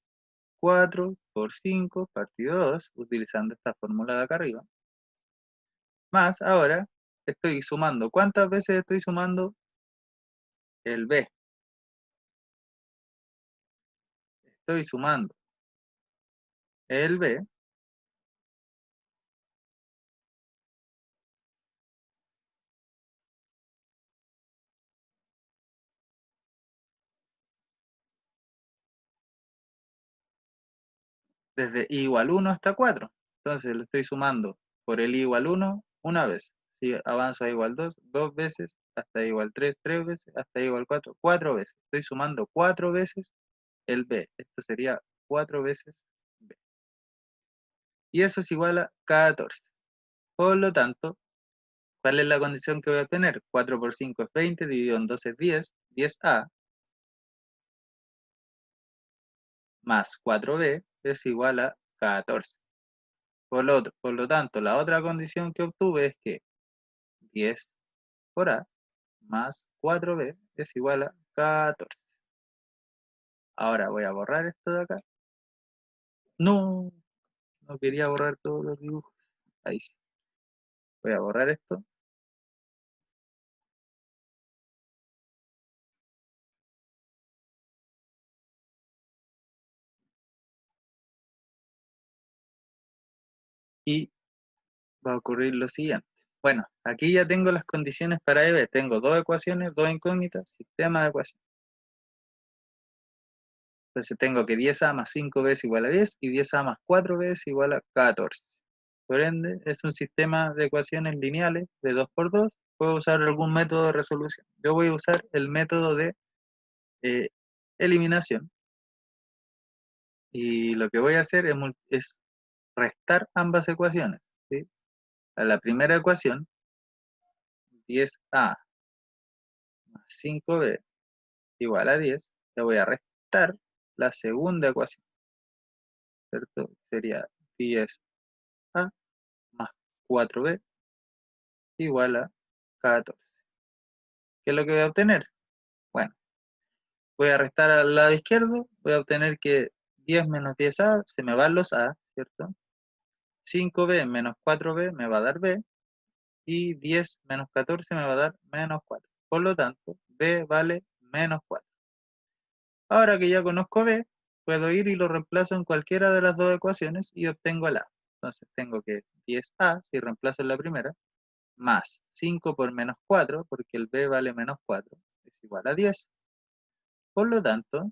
4 por 5 partido 2, utilizando esta fórmula de acá arriba, más ahora estoy sumando. ¿Cuántas veces estoy sumando el b? Estoy sumando el b desde i igual 1 hasta 4. Entonces lo estoy sumando por el i igual 1 una vez. Si avanzo a igual 2, dos veces, hasta igual 3, tres veces, hasta igual 4, cuatro veces. Estoy sumando 4 veces el b. Esto sería 4 veces b. Y eso es igual a 14. Por lo tanto, ¿cuál es la condición que voy a obtener? 4 por 5 es 20, dividido en 2 es 10, 10a, más 4b es igual a 14. Por lo tanto, la otra condición que obtuve es que 10 por a más 4b es igual a 14. Ahora voy a borrar esto de acá. No, no quería borrar todos los dibujos. Ahí sí. Voy a borrar esto. va a ocurrir lo siguiente. Bueno, aquí ya tengo las condiciones para A y B. Tengo dos ecuaciones, dos incógnitas, sistema de ecuaciones. Entonces tengo que 10A más 5B es igual a 10 y 10A más 4B es igual a 14. Por ende, es un sistema de ecuaciones lineales de 2 por 2. Puedo usar algún método de resolución. Yo voy a usar el método de eh, eliminación. Y lo que voy a hacer es restar ambas ecuaciones, ¿sí? A la primera ecuación, 10A más 5B igual a 10, le voy a restar la segunda ecuación, ¿cierto? Sería 10A más 4B igual a 14. ¿Qué es lo que voy a obtener? Bueno, voy a restar al lado izquierdo, voy a obtener que 10 menos 10A, se me van los A, ¿cierto? 5B menos 4B me va a dar B, y 10 menos 14 me va a dar menos 4. Por lo tanto, B vale menos 4. Ahora que ya conozco B, puedo ir y lo reemplazo en cualquiera de las dos ecuaciones y obtengo el A. Entonces tengo que 10A, si reemplazo en la primera, más 5 por menos 4, porque el B vale menos 4, es igual a 10. Por lo tanto,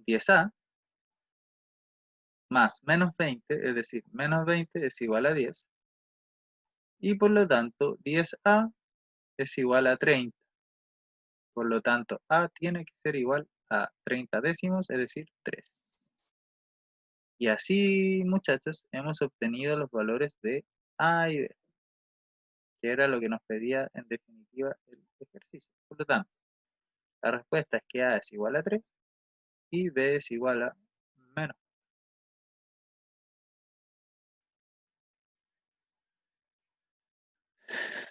10A más menos 20, es decir, menos 20 es igual a 10. Y por lo tanto, 10A es igual a 30. Por lo tanto, A tiene que ser igual a 30 décimos, es decir, 3. Y así, muchachos, hemos obtenido los valores de A y B, que era lo que nos pedía en definitiva el ejercicio. Por lo tanto, la respuesta es que A es igual a 3 y B es igual a menos.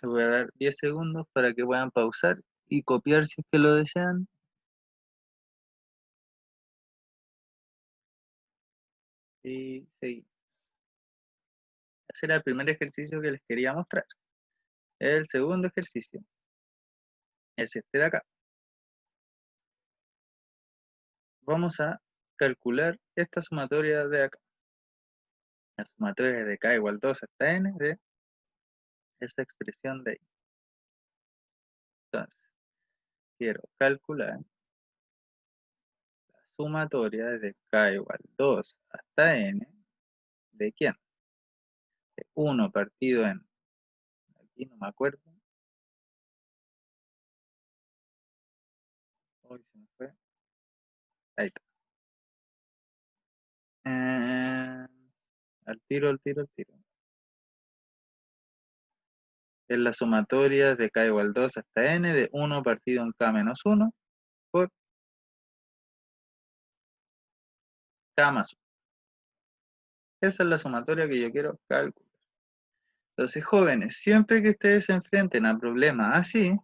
Les voy a dar 10 segundos para que puedan pausar y copiar si es que lo desean. Y seguimos. Ese era el primer ejercicio que les quería mostrar. El segundo ejercicio es este de acá. Vamos a calcular esta sumatoria de acá. La sumatoria de k igual 2 hasta n de esa expresión de ahí. Entonces, quiero calcular la sumatoria de k igual 2 hasta n de quién? De 1 partido en, aquí no me acuerdo. Hoy se me fue. Ahí está. Al tiro, al tiro, al tiro. Es la sumatoria de k igual 2 hasta n de 1 partido en k menos 1 por k más 1. Esa es la sumatoria que yo quiero calcular. Entonces, jóvenes, siempre que ustedes se enfrenten a problemas así,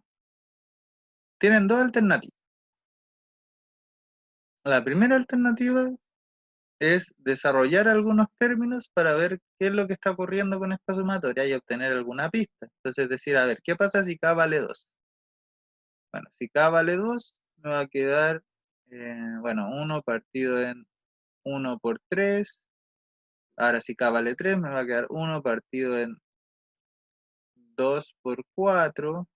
tienen dos alternativas. La primera alternativa es desarrollar algunos términos para ver qué es lo que está ocurriendo con esta sumatoria y obtener alguna pista. Entonces, decir, a ver, ¿qué pasa si k vale 2? Bueno, si k vale 2, me va a quedar, bueno, 1 partido en 1 por 3. Ahora si k vale 3, me va a quedar 1 partido en 2 por 4.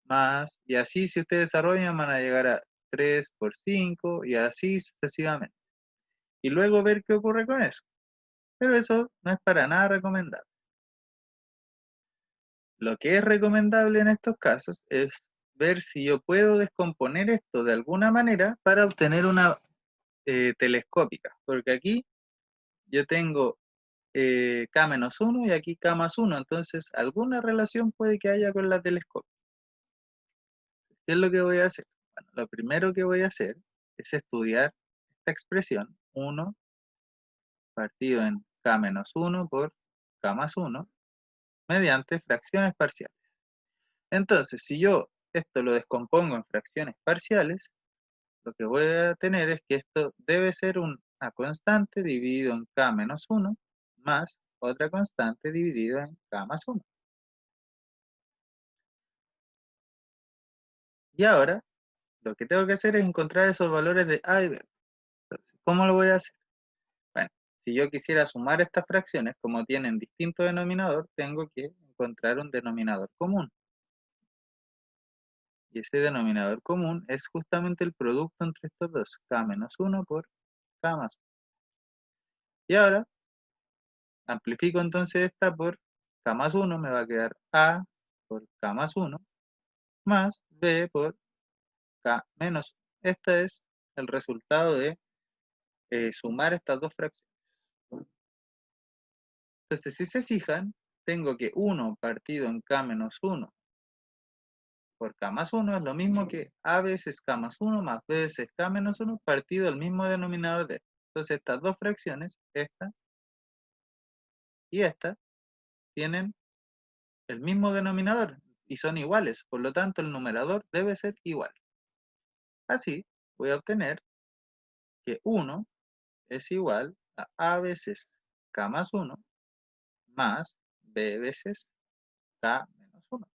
Más, y así si ustedes desarrollan van a llegar a 3 por 5 y así sucesivamente. Y luego ver qué ocurre con eso. Pero eso no es para nada recomendable. Lo que es recomendable en estos casos es ver si yo puedo descomponer esto de alguna manera para obtener una telescópica. Porque aquí yo tengo K-1 y aquí K+1, entonces alguna relación puede que haya con la telescópica. ¿Qué es lo que voy a hacer? Bueno, lo primero que voy a hacer es estudiar esta expresión 1 partido en k-1 por k+1 mediante fracciones parciales. Entonces, si yo esto lo descompongo en fracciones parciales, lo que voy a tener es que esto debe ser una constante dividido en k-1 más otra constante dividida en k+1. Y ahora, lo que tengo que hacer es encontrar esos valores de A y B. Entonces, ¿cómo lo voy a hacer? Bueno, Si yo quisiera sumar estas fracciones, como tienen distinto denominador, tengo que encontrar un denominador común. Y ese denominador común es justamente el producto entre estos dos, k menos 1 por k más 1. Y ahora amplifico entonces esta por k más 1, me va a quedar a por k más 1, más b por k menos 1. Este es el resultado de sumar estas dos fracciones. Entonces, si se fijan, tengo que 1 partido en k menos 1 por k más 1 es lo mismo que a veces k más 1 más b veces k menos 1 partido el mismo denominador de esto. Entonces, estas dos fracciones, esta y esta, tienen el mismo denominador y son iguales. Por lo tanto, el numerador debe ser igual. Así, voy a obtener que 1 es igual a veces k más 1 más b veces k menos 1.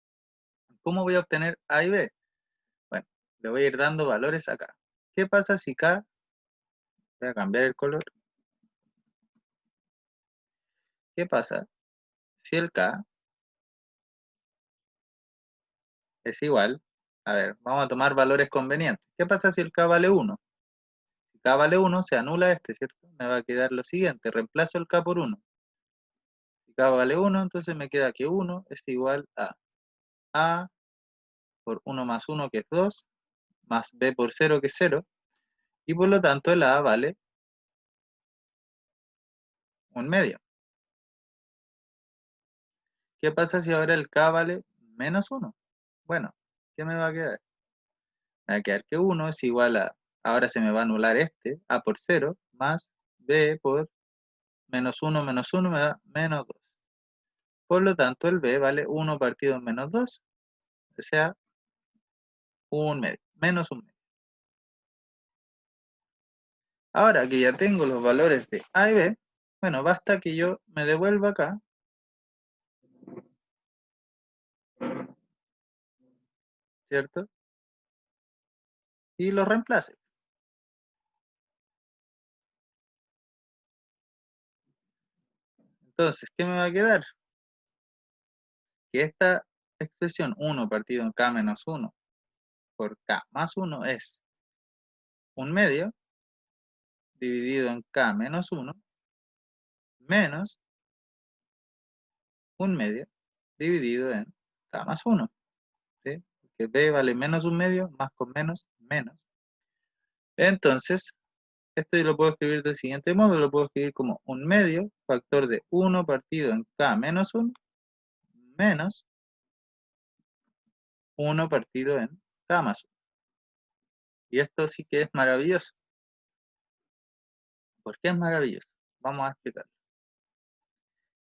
¿Cómo voy a obtener a y b? Bueno, le voy a ir dando valores acá. ¿Qué pasa si k, voy a cambiar el color, qué pasa si el k es igual, a ver, vamos a tomar valores convenientes. ¿Qué pasa si el k vale 1? Si k vale 1, se anula este, ¿cierto? Me va a quedar lo siguiente, reemplazo el k por 1. Si k vale 1, entonces me queda que 1 es igual a por 1 más 1, que es 2, más b por 0, que es 0, y por lo tanto el a vale 1/2. ¿Qué pasa si ahora el k vale menos 1? Bueno, ¿qué me va a quedar? Me va a quedar que 1 es igual ahora se me va a anular este, a por 0, más b por menos 1 me da menos 2. Por lo tanto, el b vale 1 partido en menos 2, o sea, 1/2, menos 1/2. Ahora que ya tengo los valores de a y b, bueno, basta que yo me devuelva acá, ¿cierto? Y los reemplace. Entonces, ¿qué me va a quedar? Que esta expresión 1 partido en k menos 1 por k más 1 es 1/2 dividido en k menos 1 menos 1/2 dividido en k más 1. ¿Sí? Porque b vale menos 1/2, más con menos, menos. Entonces, esto yo lo puedo escribir del siguiente modo, lo puedo escribir como 1/2 factor de 1 partido en k menos 1 menos 1 partido en k más 1. Y esto sí que es maravilloso. ¿Por qué es maravilloso? Vamos a explicarlo.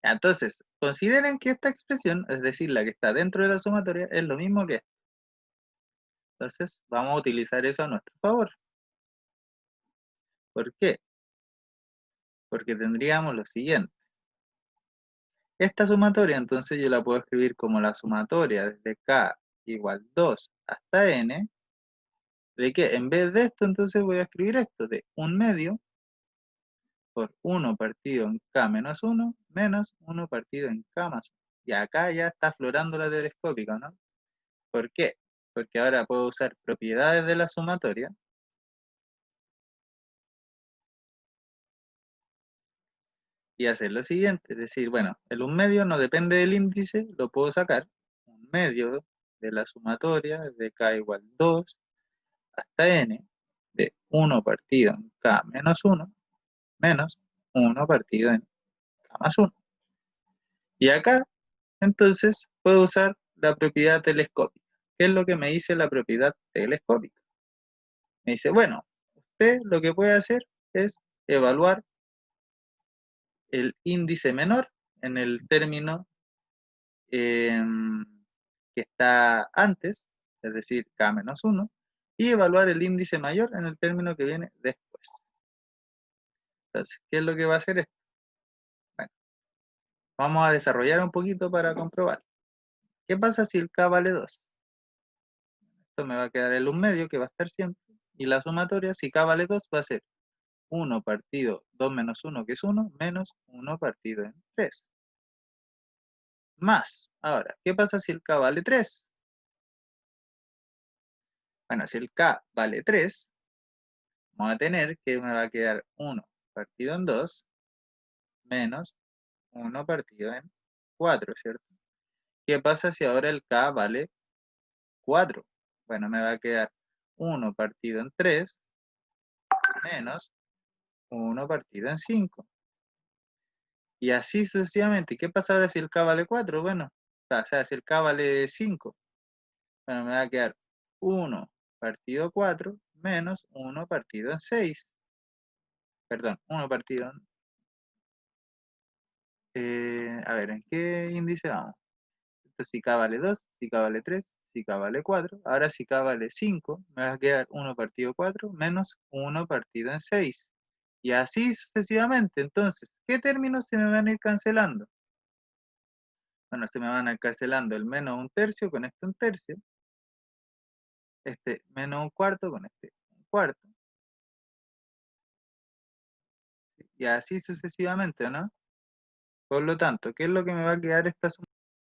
Entonces, consideren que esta expresión, es decir, la que está dentro de la sumatoria, es lo mismo que esta. Entonces, vamos a utilizar eso a nuestro favor. ¿Por qué? Porque tendríamos lo siguiente. Esta sumatoria, entonces, yo la puedo escribir como la sumatoria desde k igual 2 hasta n, de que en vez de esto, entonces voy a escribir esto, de 1/2 por 1 partido en k menos 1 menos 1 partido en k más 1. Y acá ya está aflorando la telescópica, ¿no? ¿Por qué? Porque ahora puedo usar propiedades de la sumatoria y hacer lo siguiente, es decir, bueno, el 1/2 no depende del índice, lo puedo sacar, 1/2 de la sumatoria de k igual 2 hasta n de 1 partido en k menos 1 menos 1 partido en k más 1. Y acá, entonces, puedo usar la propiedad telescópica. ¿Qué es lo que me dice la propiedad telescópica? Me dice, bueno, usted lo que puede hacer es evaluar el índice menor en el término que está antes, es decir, k menos 1, y evaluar el índice mayor en el término que viene después. Entonces, ¿qué es lo que va a hacer esto? Bueno, vamos a desarrollar un poquito para comprobar. ¿Qué pasa si el k vale 2? Esto me va a quedar el 1/2 que va a estar siempre, y la sumatoria, si k vale 2, va a ser 1 partido 2 menos 1, que es 1, menos 1 partido en 3. Más. Ahora, ¿qué pasa si el k vale 3? Bueno, si el k vale 3, vamos a tener que me va a quedar 1 partido en 2 menos 1 partido en 4, ¿cierto? ¿Qué pasa si ahora el k vale 4? Bueno, me va a quedar 1 partido en 3 menos 1 partido en 5. Y así sucesivamente. ¿Qué pasa ahora si el k vale 4? Bueno, o sea, si el k vale 5, bueno, me va a quedar 1 partido 4 menos 1 partido en 6. Perdón, 1 partido en... a ver, ¿en qué índice vamos? Entonces, si k vale 2, si k vale 3, si k vale 4. Ahora si k vale 5, me va a quedar 1 partido 4 menos 1 partido en 6. Y así sucesivamente. Entonces, ¿qué términos se me van a ir cancelando? Bueno, se me van a ir cancelando el menos un tercio con este un tercio. Este menos un cuarto con este un cuarto. Y así sucesivamente, ¿no? Por lo tanto, ¿qué es lo que me va a quedar esta suma?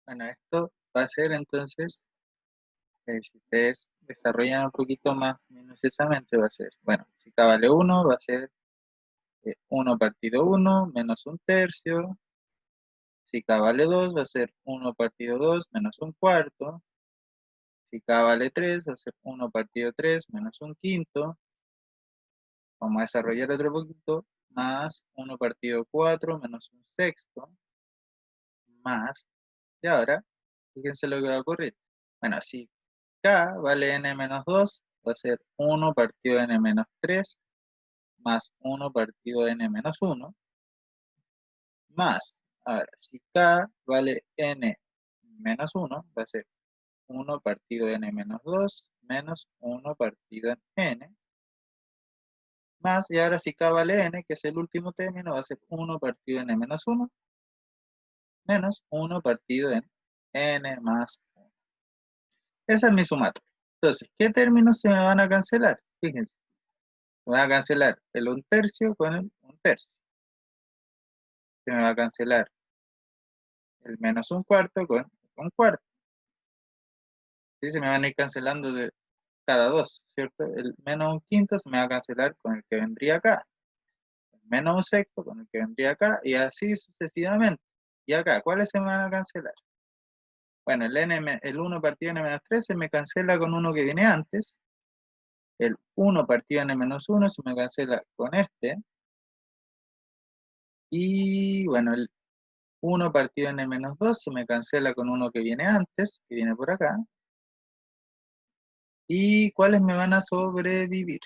Bueno, esto va a ser entonces, si ustedes desarrollan un poquito más minuciosamente, va a ser, bueno, si k vale 1, va a ser 1 partido 1 menos un tercio. Si k vale 2, va a ser 1 partido 2 menos un cuarto. Si k vale 3, va a ser 1 partido 3 menos un quinto. Vamos a desarrollar otro poquito, más 1 partido 4 menos un sexto, más, y ahora, fíjense lo que va a ocurrir. Bueno, si k vale n menos 2, va a ser 1 partido n menos 3, más 1 partido n menos 1, más, ahora, si k vale n menos 1, va a ser 1 partido n menos 2, menos 1 partido en n, más, y ahora si k vale n, que es el último término, va a ser 1 partido n menos 1, menos 1 partido en n más 1. Esa es mi sumatoria. Entonces, ¿qué términos se me van a cancelar? Fíjense, me va a cancelar el 1 tercio con el 1 tercio. Se me va a cancelar el menos 1 cuarto con 1 cuarto. ¿Sí? Se me van a ir cancelando de cada dos, ¿cierto? El menos 1 quinto se me va a cancelar con el que vendría acá. El menos 1 sexto con el que vendría acá, y así sucesivamente. Y acá, ¿cuáles se me van a cancelar? Bueno, el 1 partido n menos 3 se me cancela con uno que viene antes. El 1 partido n menos 1 se me cancela con este. Y bueno, el 1 partido n menos 2 se me cancela con uno que viene antes, que viene por acá. ¿Y cuáles me van a sobrevivir?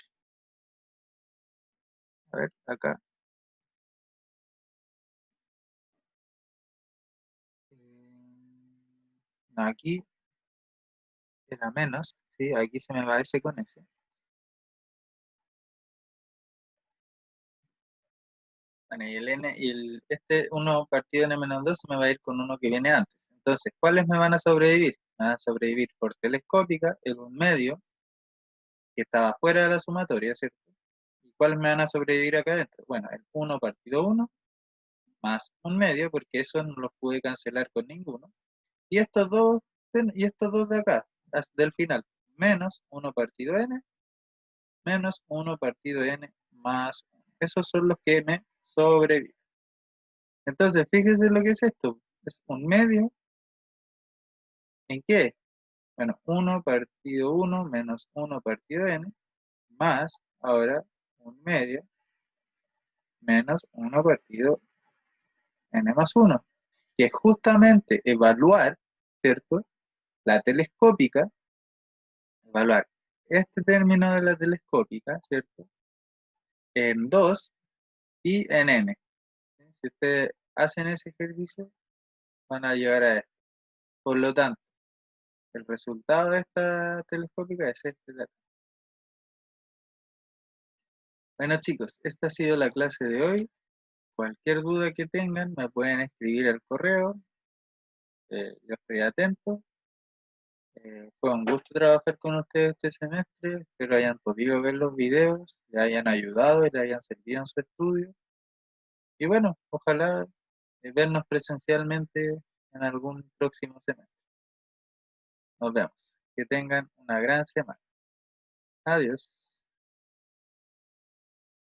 A ver, acá. No, aquí era menos, ¿sí? Aquí se me va ese con ese. Bueno, y el n, este 1 partido n menos 2 se me va a ir con uno que viene antes. Entonces, ¿cuáles me van a sobrevivir? Me van a sobrevivir por telescópica, el 1 medio, que estaba fuera de la sumatoria, ¿cierto? ¿Y cuáles me van a sobrevivir acá adentro? Bueno, el 1 partido 1, más 1 medio, porque eso no los pude cancelar con ninguno. Y estos dos de acá, del final, menos 1 partido n, menos 1 partido n más 1. Esos son los que me sobreviven. Entonces, fíjense lo que es esto. Es un medio, ¿en qué? Bueno, 1 partido 1 menos 1 partido n, más, ahora, un medio, menos 1 partido n más 1, que es justamente evaluar, ¿cierto? La telescópica, evaluar este término de la telescópica, ¿cierto? En 2 y en n. Si ustedes hacen ese ejercicio, van a llegar a esto. Por lo tanto, el resultado de esta telescópica es este de acá. Bueno chicos, esta ha sido la clase de hoy. Cualquier duda que tengan, me pueden escribir al correo. Yo estoy atento. Fue un gusto trabajar con ustedes este semestre. Espero hayan podido ver los videos, le hayan ayudado y le hayan servido en su estudio. Y bueno, ojalá vernos presencialmente en algún próximo semestre. Nos vemos. Que tengan una gran semana. Adiós.